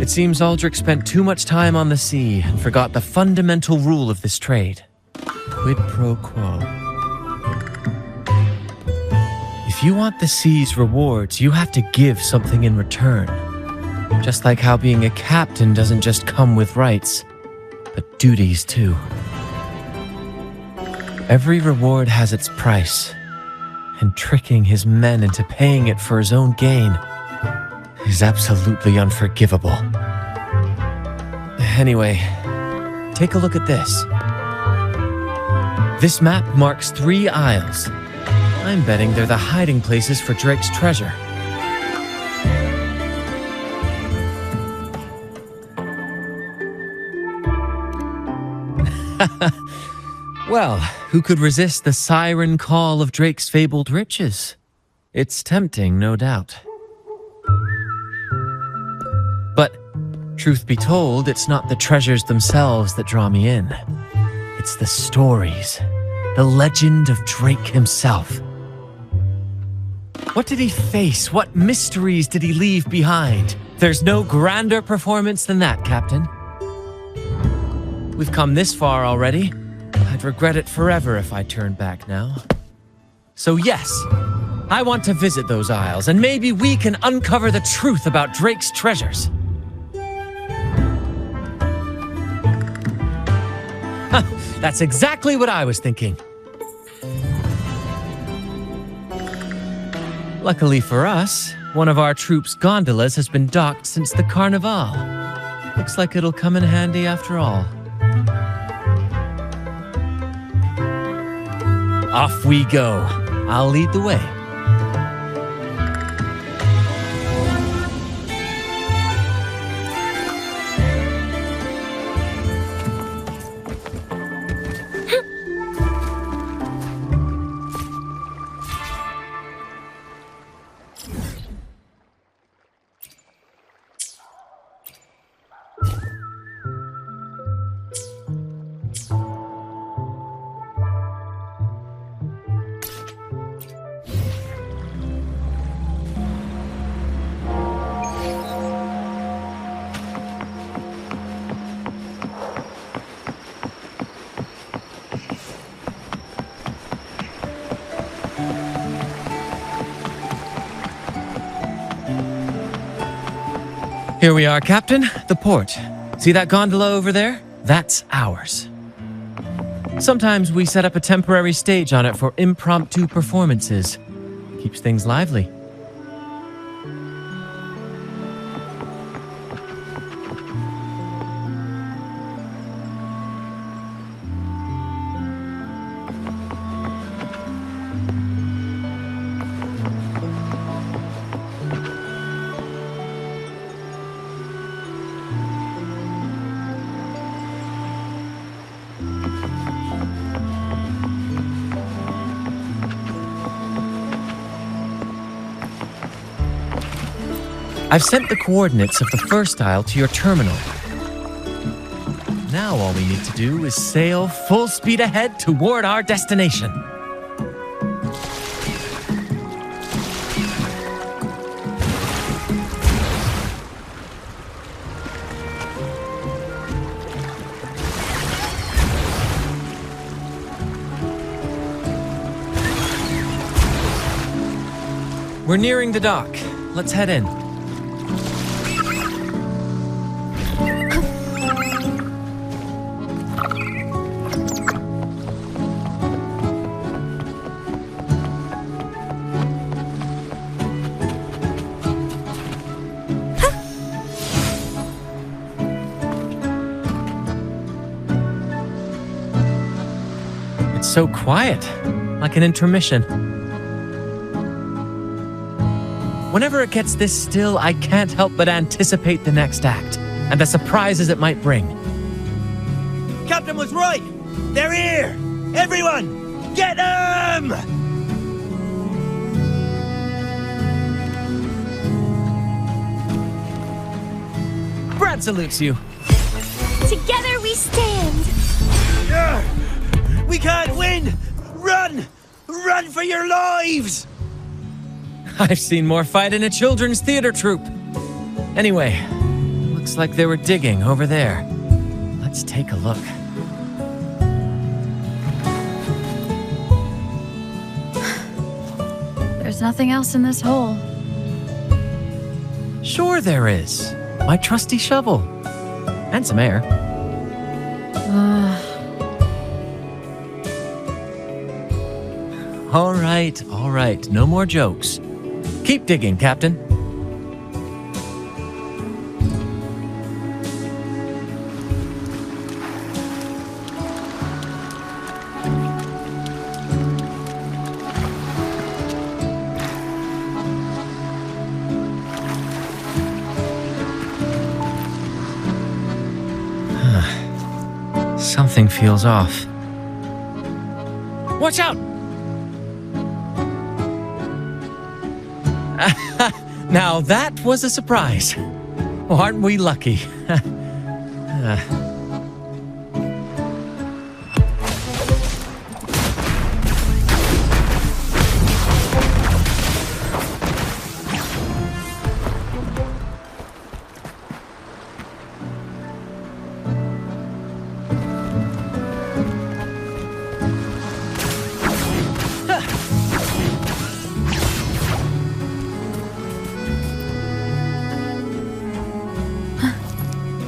It seems Aldrich spent too much time on the sea and forgot the fundamental rule of this trade. Quid pro quo. If you want the sea's rewards, you have to give something in return. Just like how being a captain doesn't just come with rights, but duties too. Every reward has its price, and tricking his men into paying it for his own gain is absolutely unforgivable. Anyway, take a look at this. This map marks 3 isles. I'm betting they're the hiding places for Drake's treasure. Well, who could resist the siren call of Drake's fabled riches? It's tempting, no doubt. But, truth be told, it's not the treasures themselves that draw me in. It's the stories, the legend of Drake himself. What did he face? What mysteries did he leave behind? There's no grander performance than that, Captain. We've come this far already. I'd regret it forever if I turned back now. So yes, I want to visit those isles, and maybe we can uncover the truth about Drake's treasures. That's exactly what I was thinking. Luckily for us, one of our Troupe's gondolas has been docked since the Carnival. Looks like it'll come in handy after all. Off we go. I'll lead the way. Here we are, Captain. The port. See that gondola over there? That's ours. Sometimes we set up a temporary stage on it for impromptu performances. Keeps things lively. I've sent the coordinates of the first isle to your terminal. Now all we need to do is sail full speed ahead toward our destination. We're nearing the dock. Let's head in. It's so quiet, like an intermission. Whenever it gets this still, I can't help but anticipate the next act, and the surprises it might bring. Captain was right! They're here! Everyone, get them! Brant salutes you. Together we stand! We can't win! Run! Run for your lives! I've seen more fight in a children's theater troupe. Anyway, looks like they were digging over there. Let's take a look. There's nothing else in this hole. Sure there is. My trusty shovel. And some air. All right. No more jokes. Keep digging, Captain. Something feels off. Watch out! Now that was a surprise. Aren't we lucky?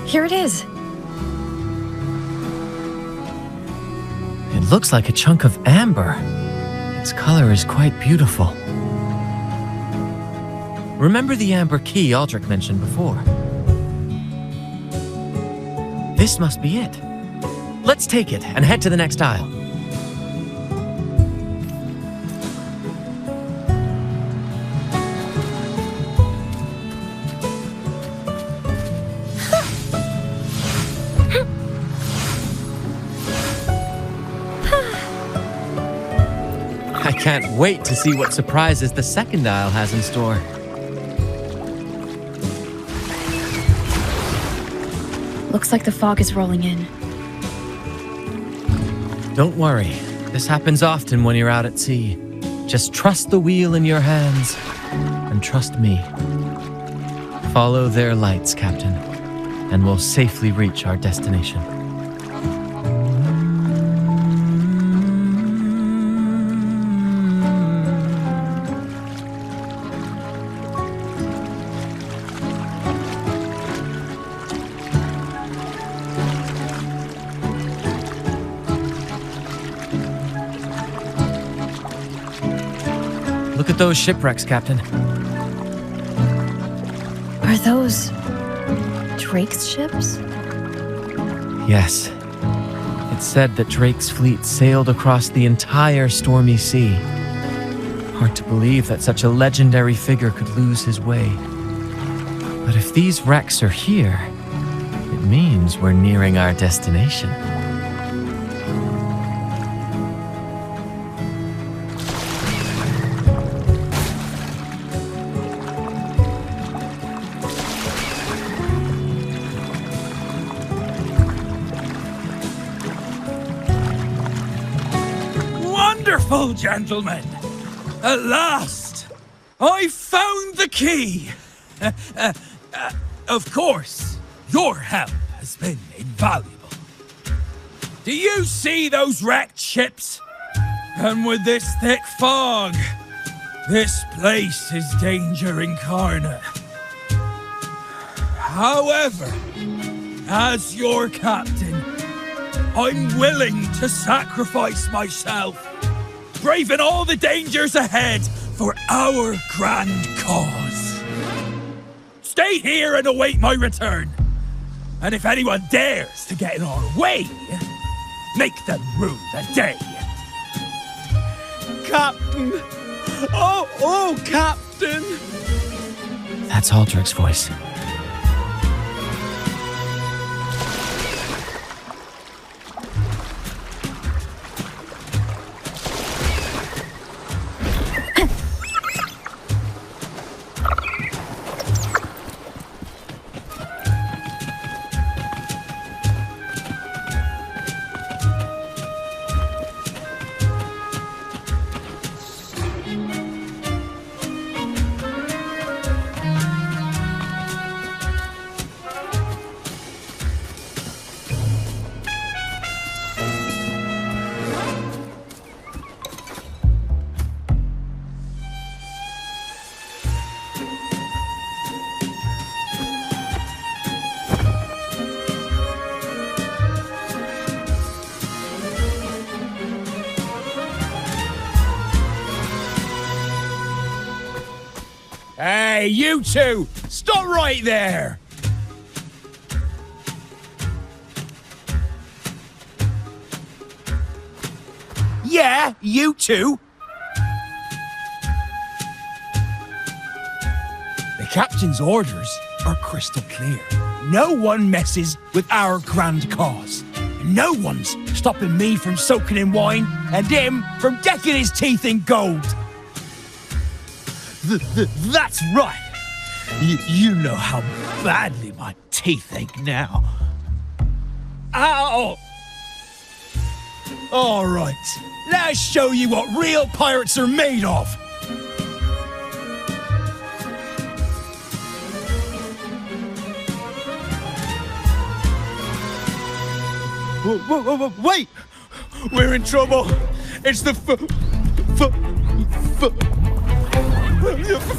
Here it is. It looks like a chunk of amber. Its color is quite beautiful. Remember the amber key Aldrich mentioned before? This must be it. Let's take it and head to the next aisle. I can't wait to see what surprises the second aisle has in store. Looks like the fog is rolling in. Don't worry. This happens often when you're out at sea. Just trust the wheel in your hands and trust me. Follow their lights, Captain, and we'll safely reach our destination. Look at those shipwrecks, Captain. Are those Drake's ships? Yes. It's said that Drake's fleet sailed across the entire stormy sea. Hard to believe that such a legendary figure could lose his way. But if these wrecks are here, it means we're nearing our destination. Wonderful, gentlemen! At last, I found the key! Of course, your help has been invaluable. Do you see those wrecked ships? And with this thick fog, this place is danger incarnate. However, as your captain, I'm willing to sacrifice myself, braving all the dangers ahead for our grand cause. Stay here and await my return. And if anyone dares to get in our way, make them rue the day. Captain! Oh, Captain! That's Aldrich's voice. Hey, you two! Stop right there! Yeah, you two! The captain's orders are crystal clear. No one messes with our grand cause. No one's stopping me from soaking in wine and him from decking his teeth in gold. That's right. You know how badly my teeth ache now. Ow! All right, let's show you what real pirates are made of. Wait! We're in trouble. It's the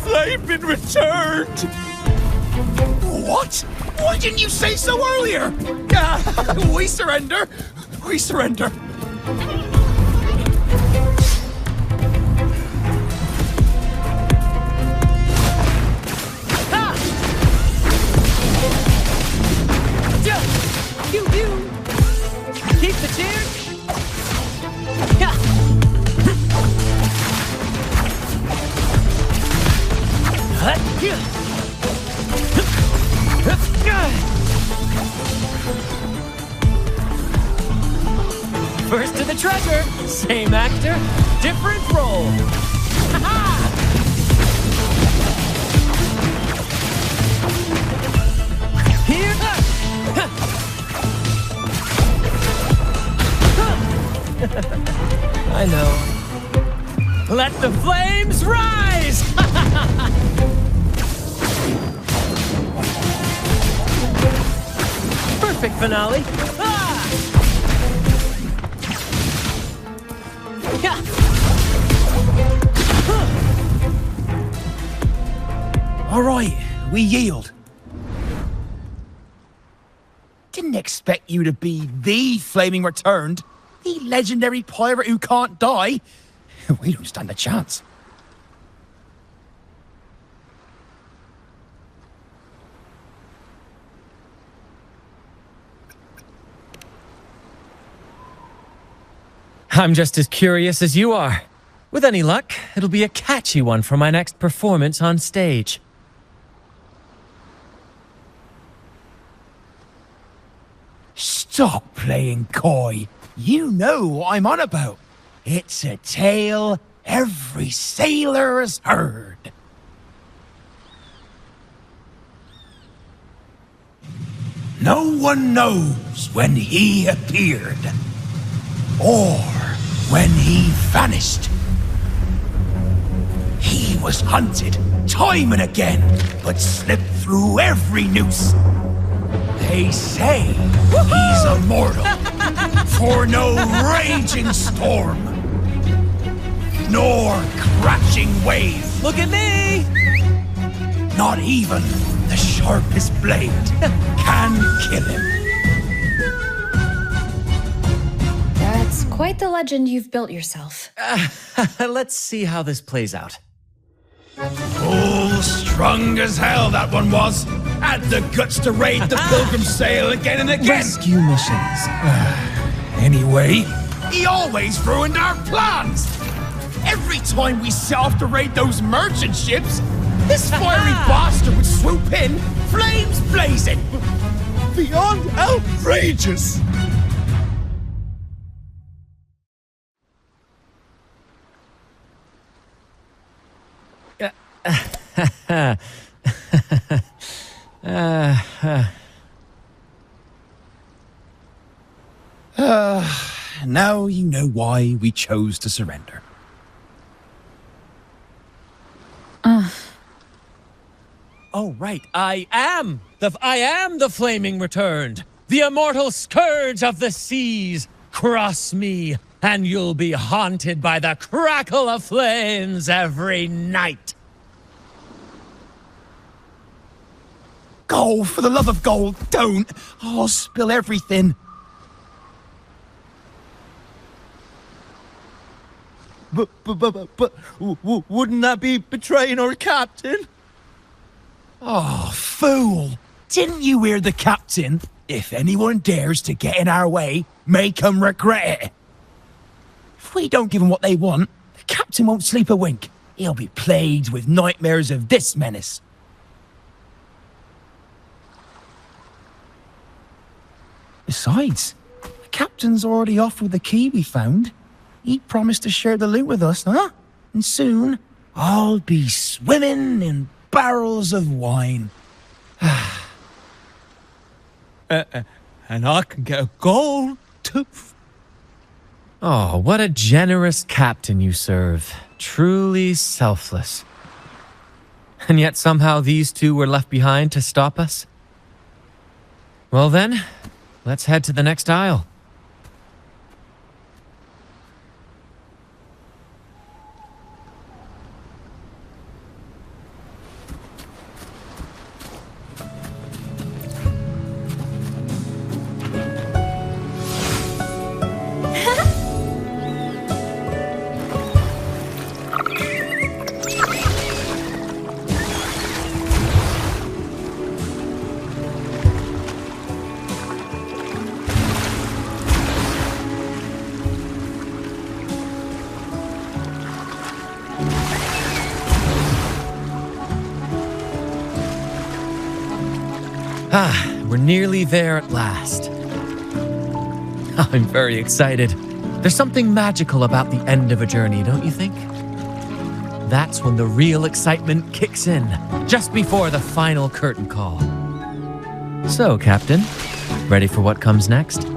flame been returned. What? Why didn't you say so earlier? We surrender. We surrender. Pew pew. Keep the cheer. First to the treasure. Same actor, different role. Here. I know. Let the flames rise! Perfect finale. All right, we yield. Didn't expect you to be the Flaming Returned, the legendary pirate who can't die. We don't stand a chance. I'm just as curious as you are. With any luck, it'll be a catchy one for my next performance on stage. Stop playing coy. You know what I'm on about. It's a tale every sailor has heard. No one knows when he appeared, or when he vanished. He was hunted time and again, but slipped through every noose. They say he's immortal, for no raging storm, nor crashing wave. Look at me! Not even the sharpest blade can kill him. That's quite the legend you've built yourself. Let's see how this plays out. Oh, strong as hell that one was. Had the guts to raid the Pilgrim Sail again and again. Rescue missions. Anyway, he always ruined our plans. Every time we set off to raid those merchant ships, this fiery bastard would swoop in, flames blazing. Beyond outrageous. Now you know why we chose to surrender. Oh, right. I am the Flaming Returned, the immortal scourge of the seas. Cross me, and you'll be haunted by the crackle of flames every night. Gold, for the love of gold, don't. I'll spill everything. But wouldn't that be betraying our captain? Oh, fool! Didn't you hear the captain? If anyone dares to get in our way, make 'em regret it. If we don't give 'em what they want, the captain won't sleep a wink. He'll be plagued with nightmares of this menace. Besides, the captain's already off with the key we found. He promised to share the loot with us, huh? And soon, I'll be swimming in barrels of wine. And I can get a gold tooth. Oh, what a generous captain you serve. Truly selfless. And yet somehow these two were left behind to stop us? Well then, let's head to the next aisle. We're nearly there at last. I'm very excited. There's something magical about the end of a journey, don't you think? That's when the real excitement kicks in, just before the final curtain call. So, Captain, ready for what comes next?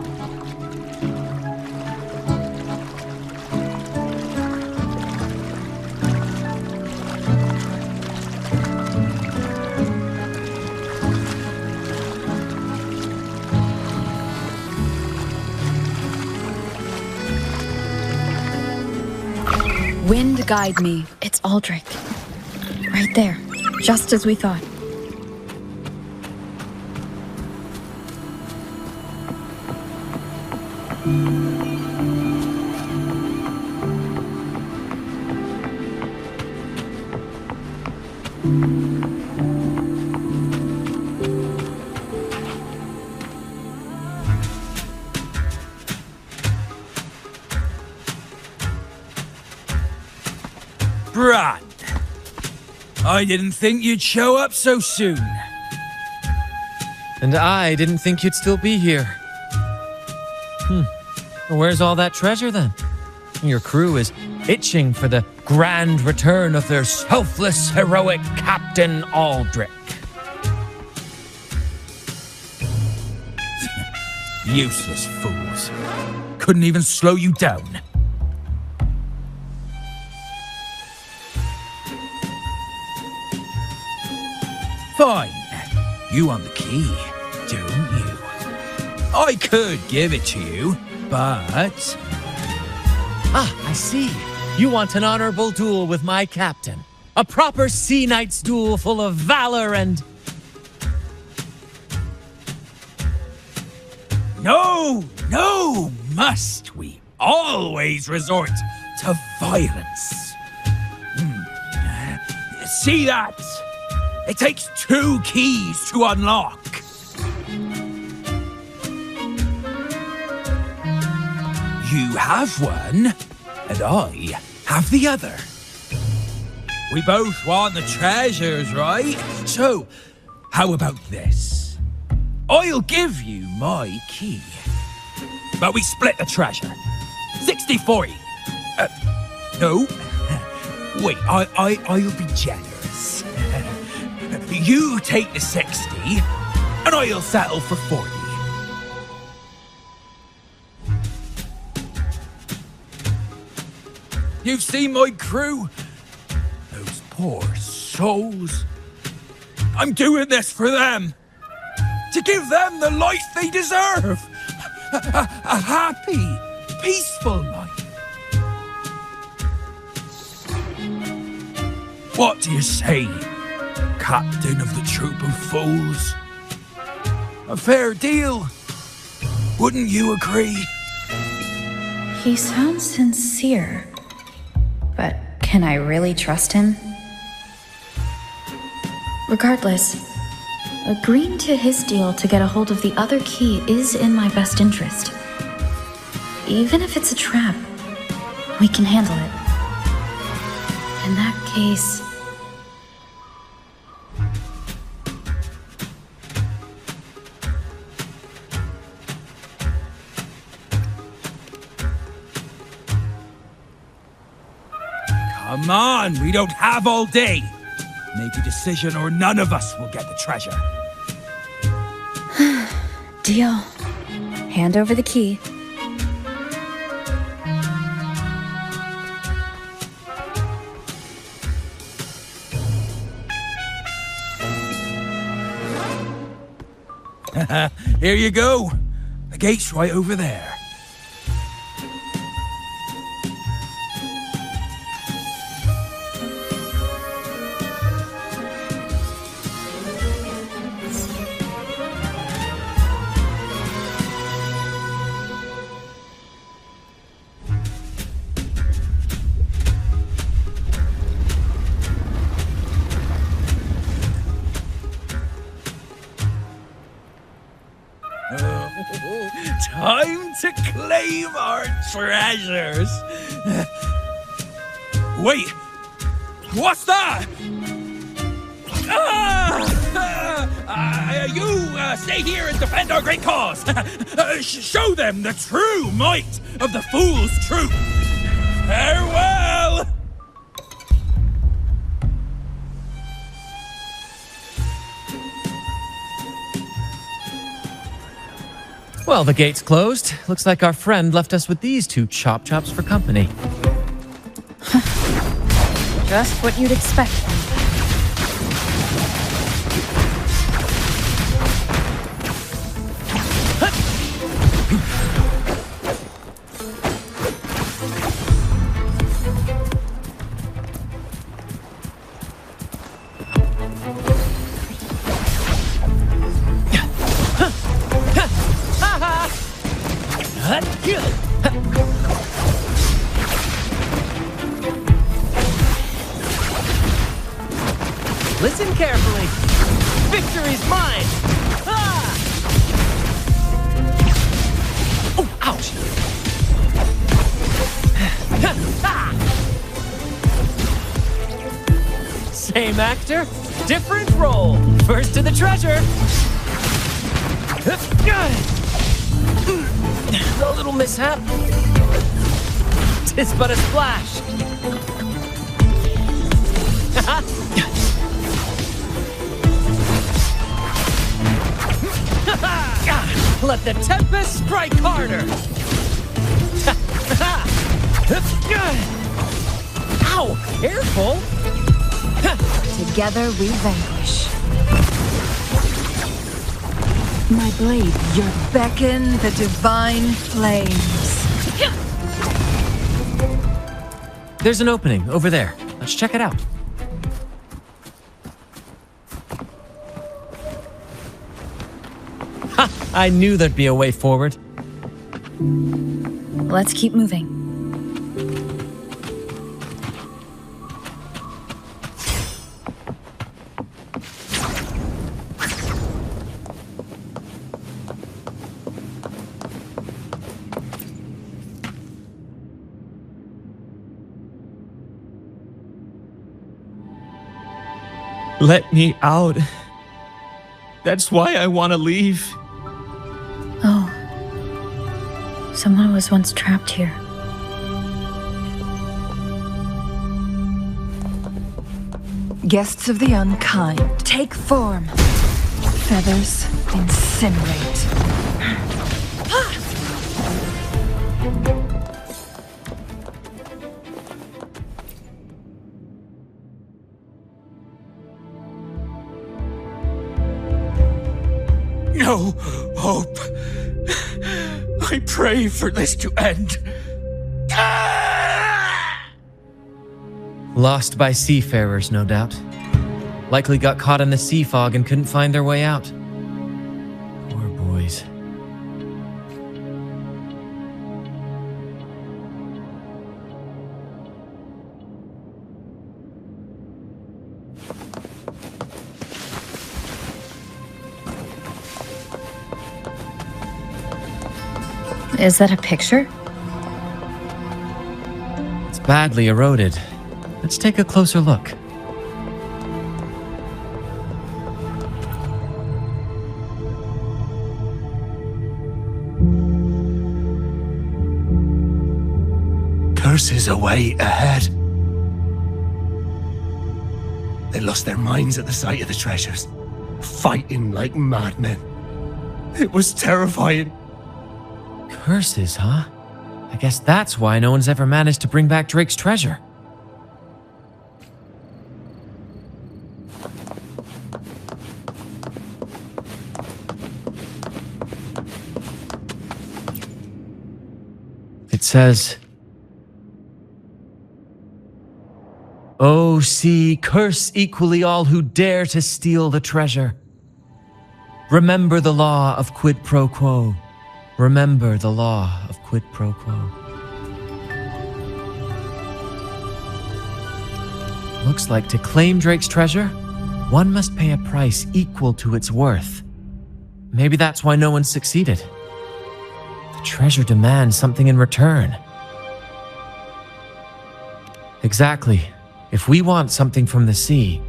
Wind guide me. It's Aldrich. Right there. Just as we thought. Brant, I didn't think you'd show up so soon. And I didn't think you'd still be here. Where's all that treasure then? Your crew is itching for the grand return of their selfless, heroic Captain Aldrich. Useless fools. Couldn't even slow you down. Fine. You want the key, don't you? I could give it to you, but... I see. You want an honorable duel with my captain. A proper sea knight's duel full of valor and... No! Must we always resort to violence? See that? It takes 2 keys to unlock. You have one, and I have the other. We both want the treasures, right? So, how about this? I'll give you my key. But we split the treasure. 60-40. No. Wait, I'll be generous. You take the 60, and I'll settle for 40. You've seen my crew? Those poor souls. I'm doing this for them. To give them the life they deserve. A happy, peaceful life. What do you say, Captain of the Troupe of Fools? A fair deal, wouldn't you agree? He sounds sincere, but can I really trust him? Regardless, agreeing to his deal to get a hold of the other key is in my best interest. Even if it's a trap, we can handle it. In that case... Come on, we don't have all day. Make a decision or none of us will get the treasure. Deal. Hand over the key. Here you go. The gate's right over there. Time to claim our treasures. Wait, what's that? You stay here and defend our great cause. Show them the true might of the Fool's Troupe. Farewell! Well, the gate's closed. Looks like our friend left us with these two chop-chops for company. Just what you'd expect. Listen carefully. Victory's mine! Ah! Oh, ouch! Same actor, different role. First to the treasure. A little mishap. Tis but a splash. Let the tempest strike harder! Ow! Careful! Together we vanquish. My blade, your beckon the divine flames. There's an opening over there. Let's check it out. Ha! I knew there'd be a way forward. Let's keep moving. Let me out. That's why I want to leave. Oh. Someone was once trapped here. Guests of the unkind, take form. Feathers incinerate. No hope. I pray for this to end. Lost by seafarers, no doubt. Likely got caught in the sea fog and couldn't find their way out. Poor boys. Is that a picture? It's badly eroded. Let's take a closer look. Curses away ahead. They lost their minds at the sight of the treasures, fighting like madmen. It was terrifying. Curses, huh? I guess that's why no one's ever managed to bring back Drake's treasure. It says, "Oh, sea, curse equally all who dare to steal the treasure. Remember the law of quid pro quo. Remember the law of quid pro quo." Looks like to claim Drake's treasure, one must pay a price equal to its worth. Maybe that's why no one succeeded. The treasure demands something in return. Exactly. If we want something from the sea,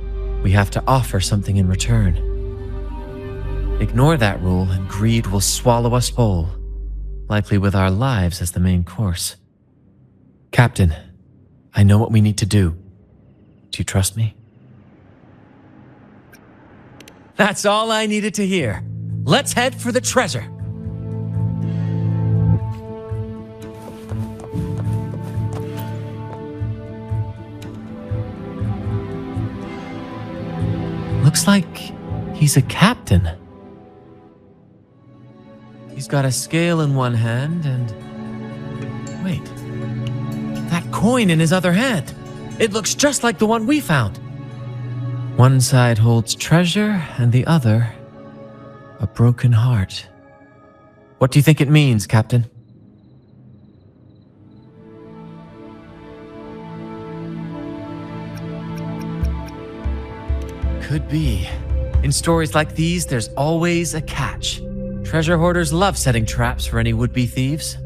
we have to offer something in return. Ignore that rule and greed will swallow us whole, likely with our lives as the main course. Captain, I know what we need to do. Do you trust me? That's all I needed to hear. Let's head for the treasure. Looks like he's a captain. He's got a scale in one hand and... Wait. That coin in his other hand. It looks just like the one we found. One side holds treasure and the other, a broken heart. What do you think it means, Captain? Could be. In stories like these, there's always a catch. Treasure hoarders love setting traps for any would-be thieves.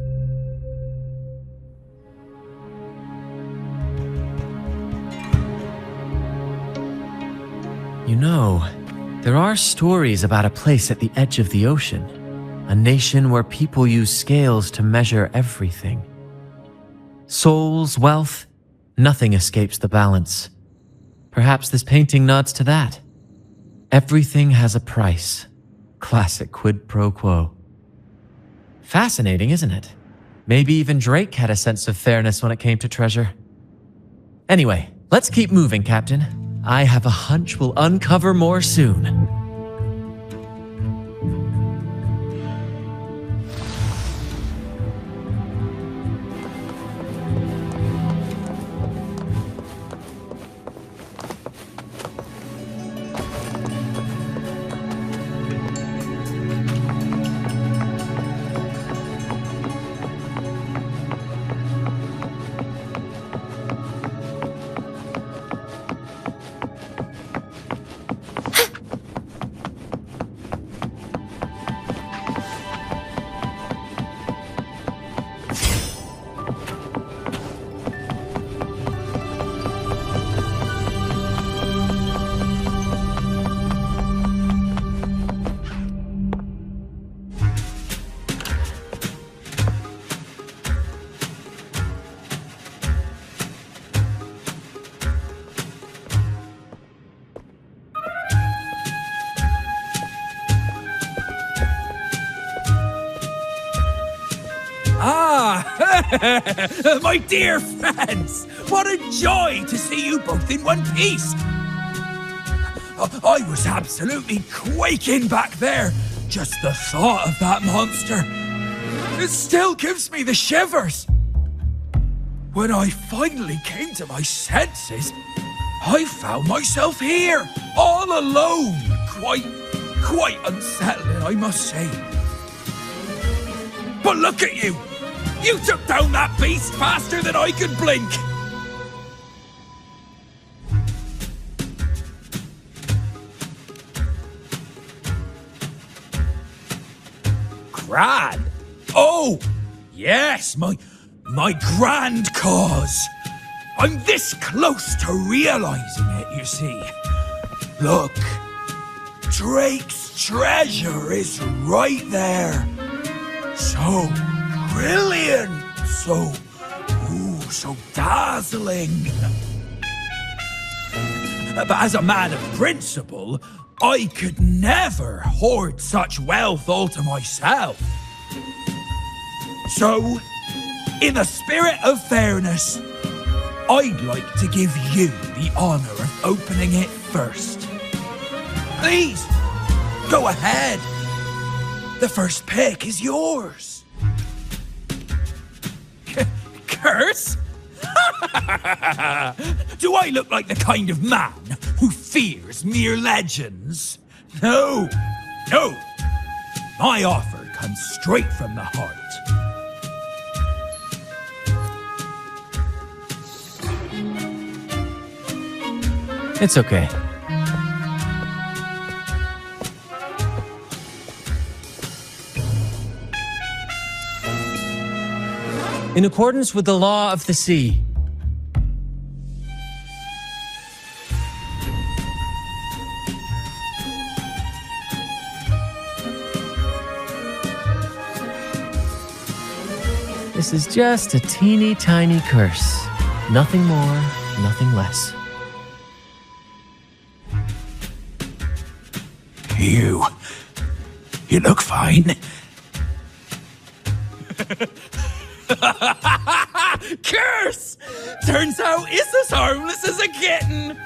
You know, there are stories about a place at the edge of the ocean, a nation where people use scales to measure everything. Souls, wealth, nothing escapes the balance. Perhaps this painting nods to that. Everything has a price. Classic quid pro quo. Fascinating, isn't it? Maybe even Drake had a sense of fairness when it came to treasure. Anyway, let's keep moving, Captain. I have a hunch we'll uncover more soon. My dear friends, what a joy to see you both in one piece. I was absolutely quaking back there. Just the thought of that monster. It still gives me the shivers. When I finally came to my senses, I found myself here, all alone. Quite unsettling, I must say. But look at you! You took down that beast faster than I could blink! Grand? Oh! Yes, my grand cause! I'm this close to realizing it, you see. Look, Drake's treasure is right there. So brilliant, so dazzling. but as a man of principle, I could never hoard such wealth all to myself. So, in the spirit of fairness, I'd like to give you the honor of opening it first. Please, go ahead. The first pick is yours. Curse? Do I look like the kind of man who fears mere legends? No, no. My offer comes straight from the heart. It's okay. In accordance with the law of the sea, this is just a teeny tiny curse. Nothing more, nothing less. You look fine. Curse! Turns out it's as harmless as a kitten.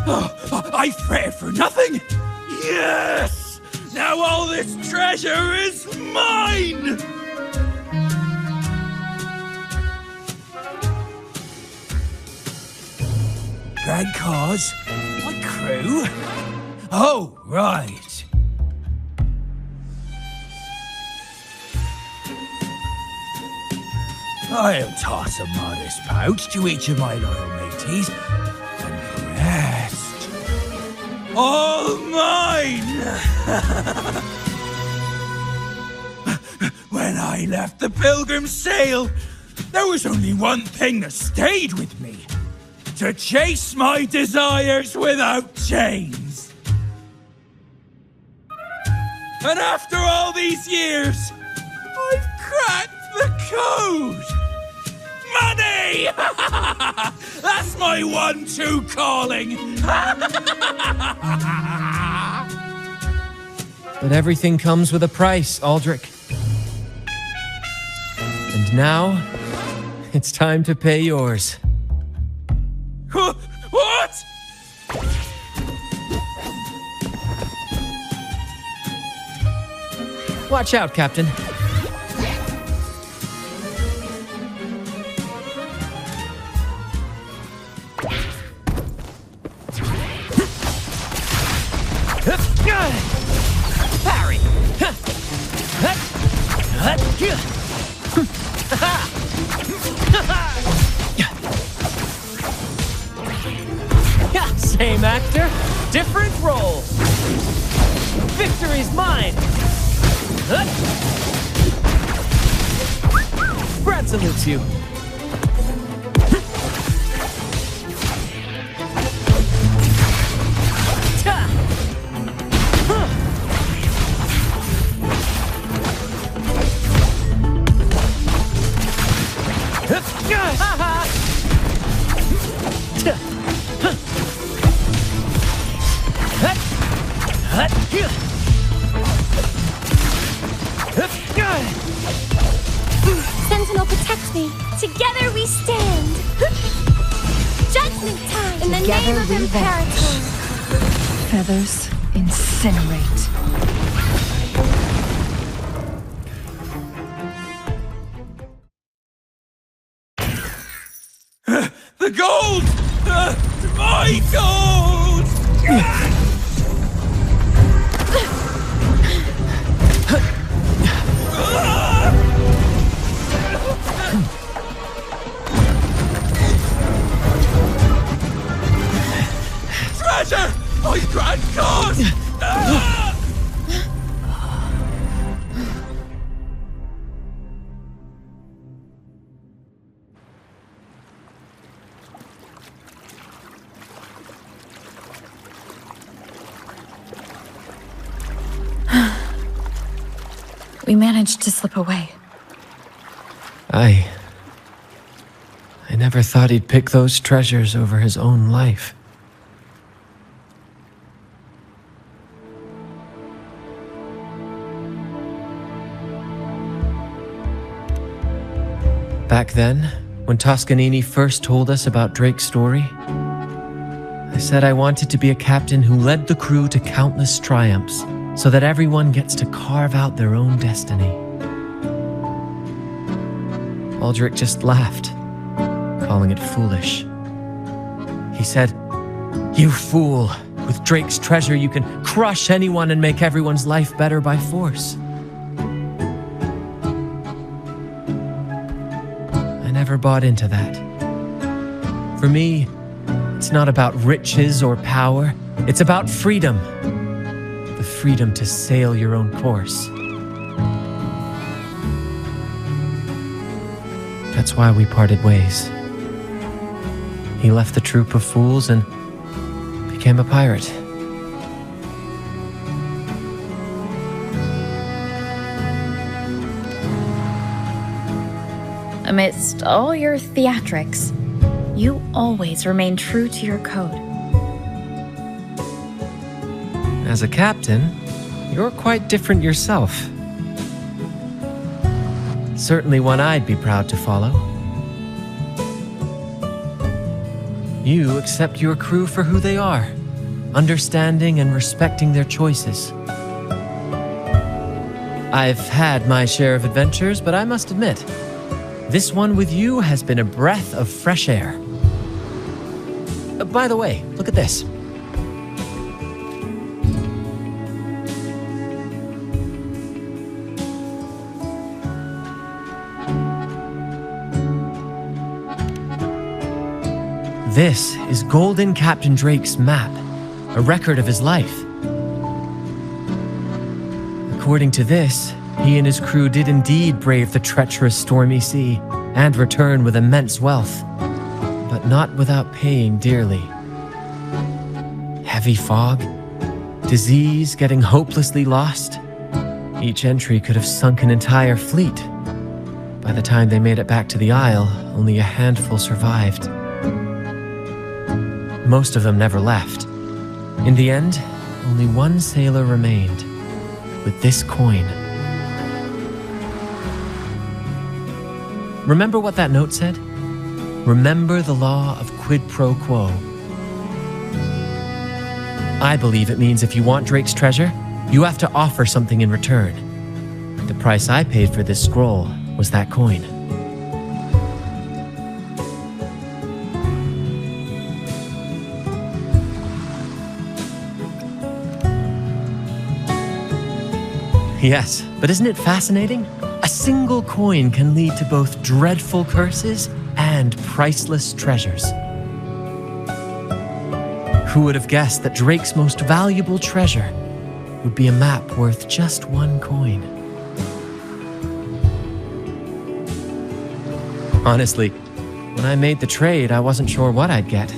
Oh, I fretted for nothing. Yes! Now all this treasure is mine! Grand cause? My crew? Oh, right. I'll toss a modest pouch to each of my loyal mateys, and the rest, all mine! When I left the Pilgrim's Sail, there was only one thing that stayed with me: to chase my desires without chains. And after all these years, I've cracked the code! Money! That's my 1-2 calling! But everything comes with a price, Aldrich. And now, it's time to pay yours. What? Watch out, Captain. Parry! Same actor, different role. Victory's mine. Brant salutes you. Sentinel, protect me. Together we stand. Judgment time. In the name of Imperator. Feathers incinerate. The gold! My gold! Treasure! My grand cause! We managed to slip away. I never thought he'd pick those treasures over his own life. Back then, when Toscanini first told us about Drake's story, I said I wanted to be a captain who led the crew to countless triumphs so that everyone gets to carve out their own destiny. Aldrich just laughed, calling it foolish. He said, "You fool! With Drake's treasure, you can crush anyone and make everyone's life better by force." I never bought into that. For me, it's not about riches or power. It's about freedom. The freedom to sail your own course. That's why we parted ways. He left the troupe of fools and became a pirate. Amidst all your theatrics, you always remain true to your code. As a captain, you're quite different yourself. Certainly one I'd be proud to follow. You accept your crew for who they are, understanding and respecting their choices. I've had my share of adventures, but I must admit, this one with you has been a breath of fresh air. By the way, look at this. This is Golden Captain Drake's map, a record of his life. According to this, he and his crew did indeed brave the treacherous stormy sea and return with immense wealth, but not without paying dearly. Heavy fog, disease, getting hopelessly lost. Each entry could have sunk an entire fleet. By the time they made it back to the Isle, only a handful survived. Most of them never left. In the end, only one sailor remained, with this coin. Remember what that note said? Remember the law of quid pro quo. I believe it means if you want Drake's treasure, you have to offer something in return. The price I paid for this scroll was that coin. Yes, but isn't it fascinating? A single coin can lead to both dreadful curses and priceless treasures. Who would have guessed that Drake's most valuable treasure would be a map worth just one coin? Honestly, when I made the trade, I wasn't sure what I'd get.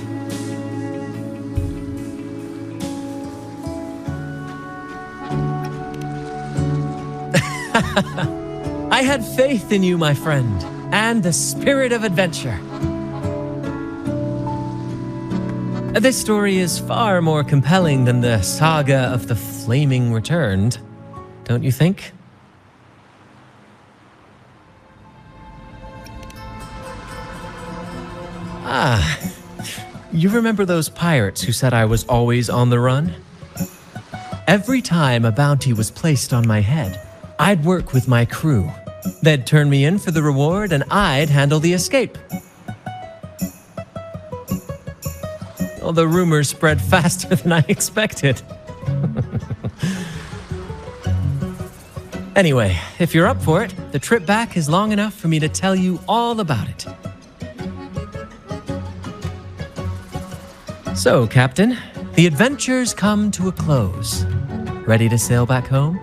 I had faith in you, my friend, and the spirit of adventure. This story is far more compelling than the saga of the Flaming Returned, don't you think? Ah, you remember those pirates who said I was always on the run? Every time a bounty was placed on my head, I'd work with my crew. They'd turn me in for the reward and I'd handle the escape. Well, the rumors spread faster than I expected. Anyway, if you're up for it, the trip back is long enough for me to tell you all about it. So, Captain, the adventures come to a close. Ready to sail back home?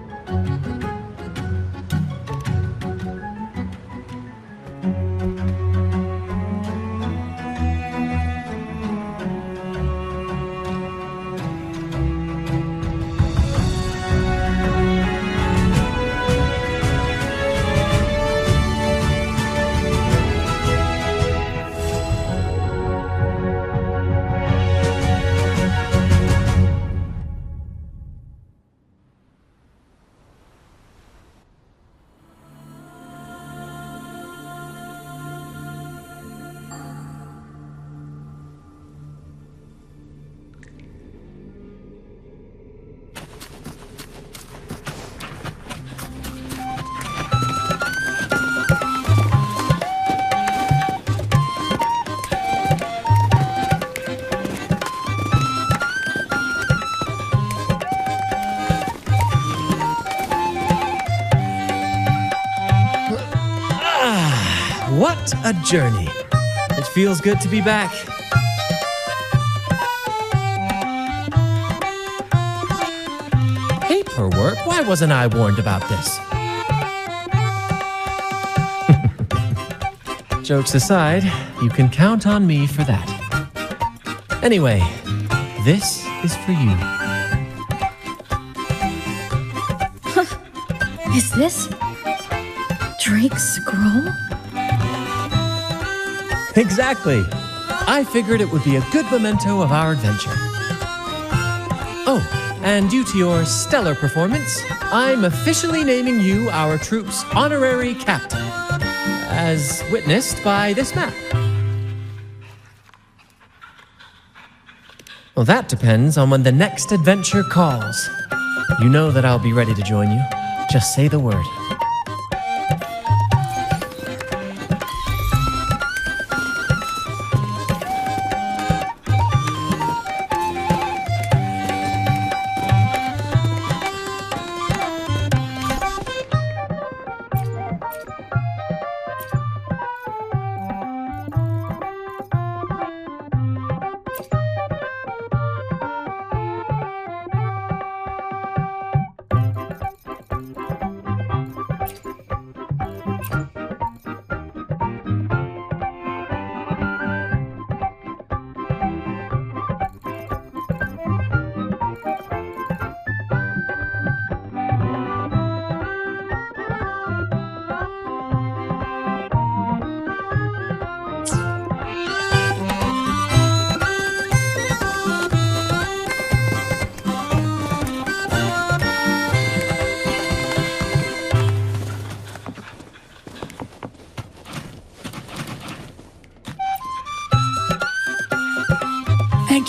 What a journey. It feels good to be back. Paperwork? Why wasn't I warned about this? Jokes aside, you can count on me for that. Anyway, this is for you. Is this Drake's scroll? Exactly. I figured it would be a good memento of our adventure. Oh, and due to your stellar performance, I'm officially naming you our troupe's honorary captain, as witnessed by this map. Well, that depends on when the next adventure calls. You know that I'll be ready to join you. Just say the word.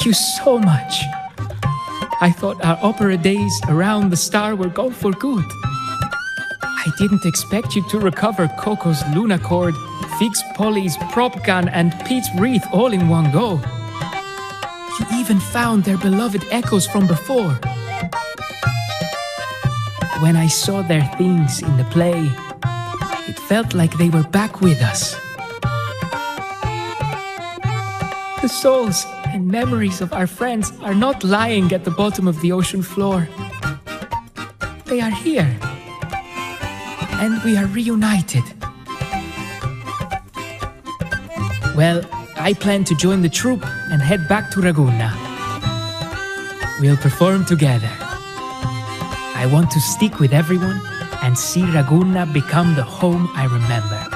Thank you so much. I thought our opera days around the star were gone for good. I didn't expect you to recover Coco's lunacord, Fix Polly's prop gun, and Pete's wreath all in one go. You even found their beloved echoes from before. When I saw their things in the play, it felt like they were back with us. The souls and memories of our friends are not lying at the bottom of the ocean floor. They are here. And we are reunited. Well, I plan to join the troupe and head back to Ragunna. We'll perform together. I want to stick with everyone and see Ragunna become the home I remember.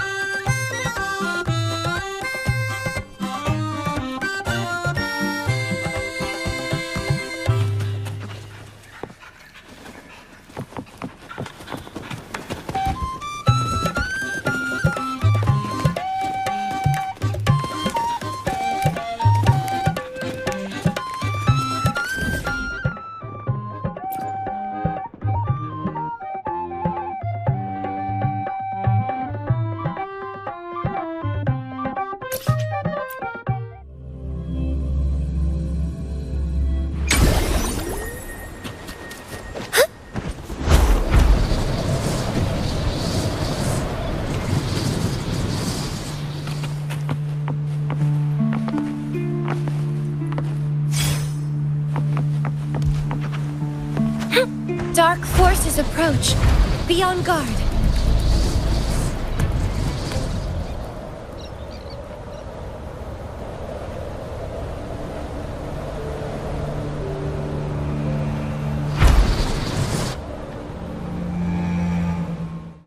Dark forces approach. Be on guard.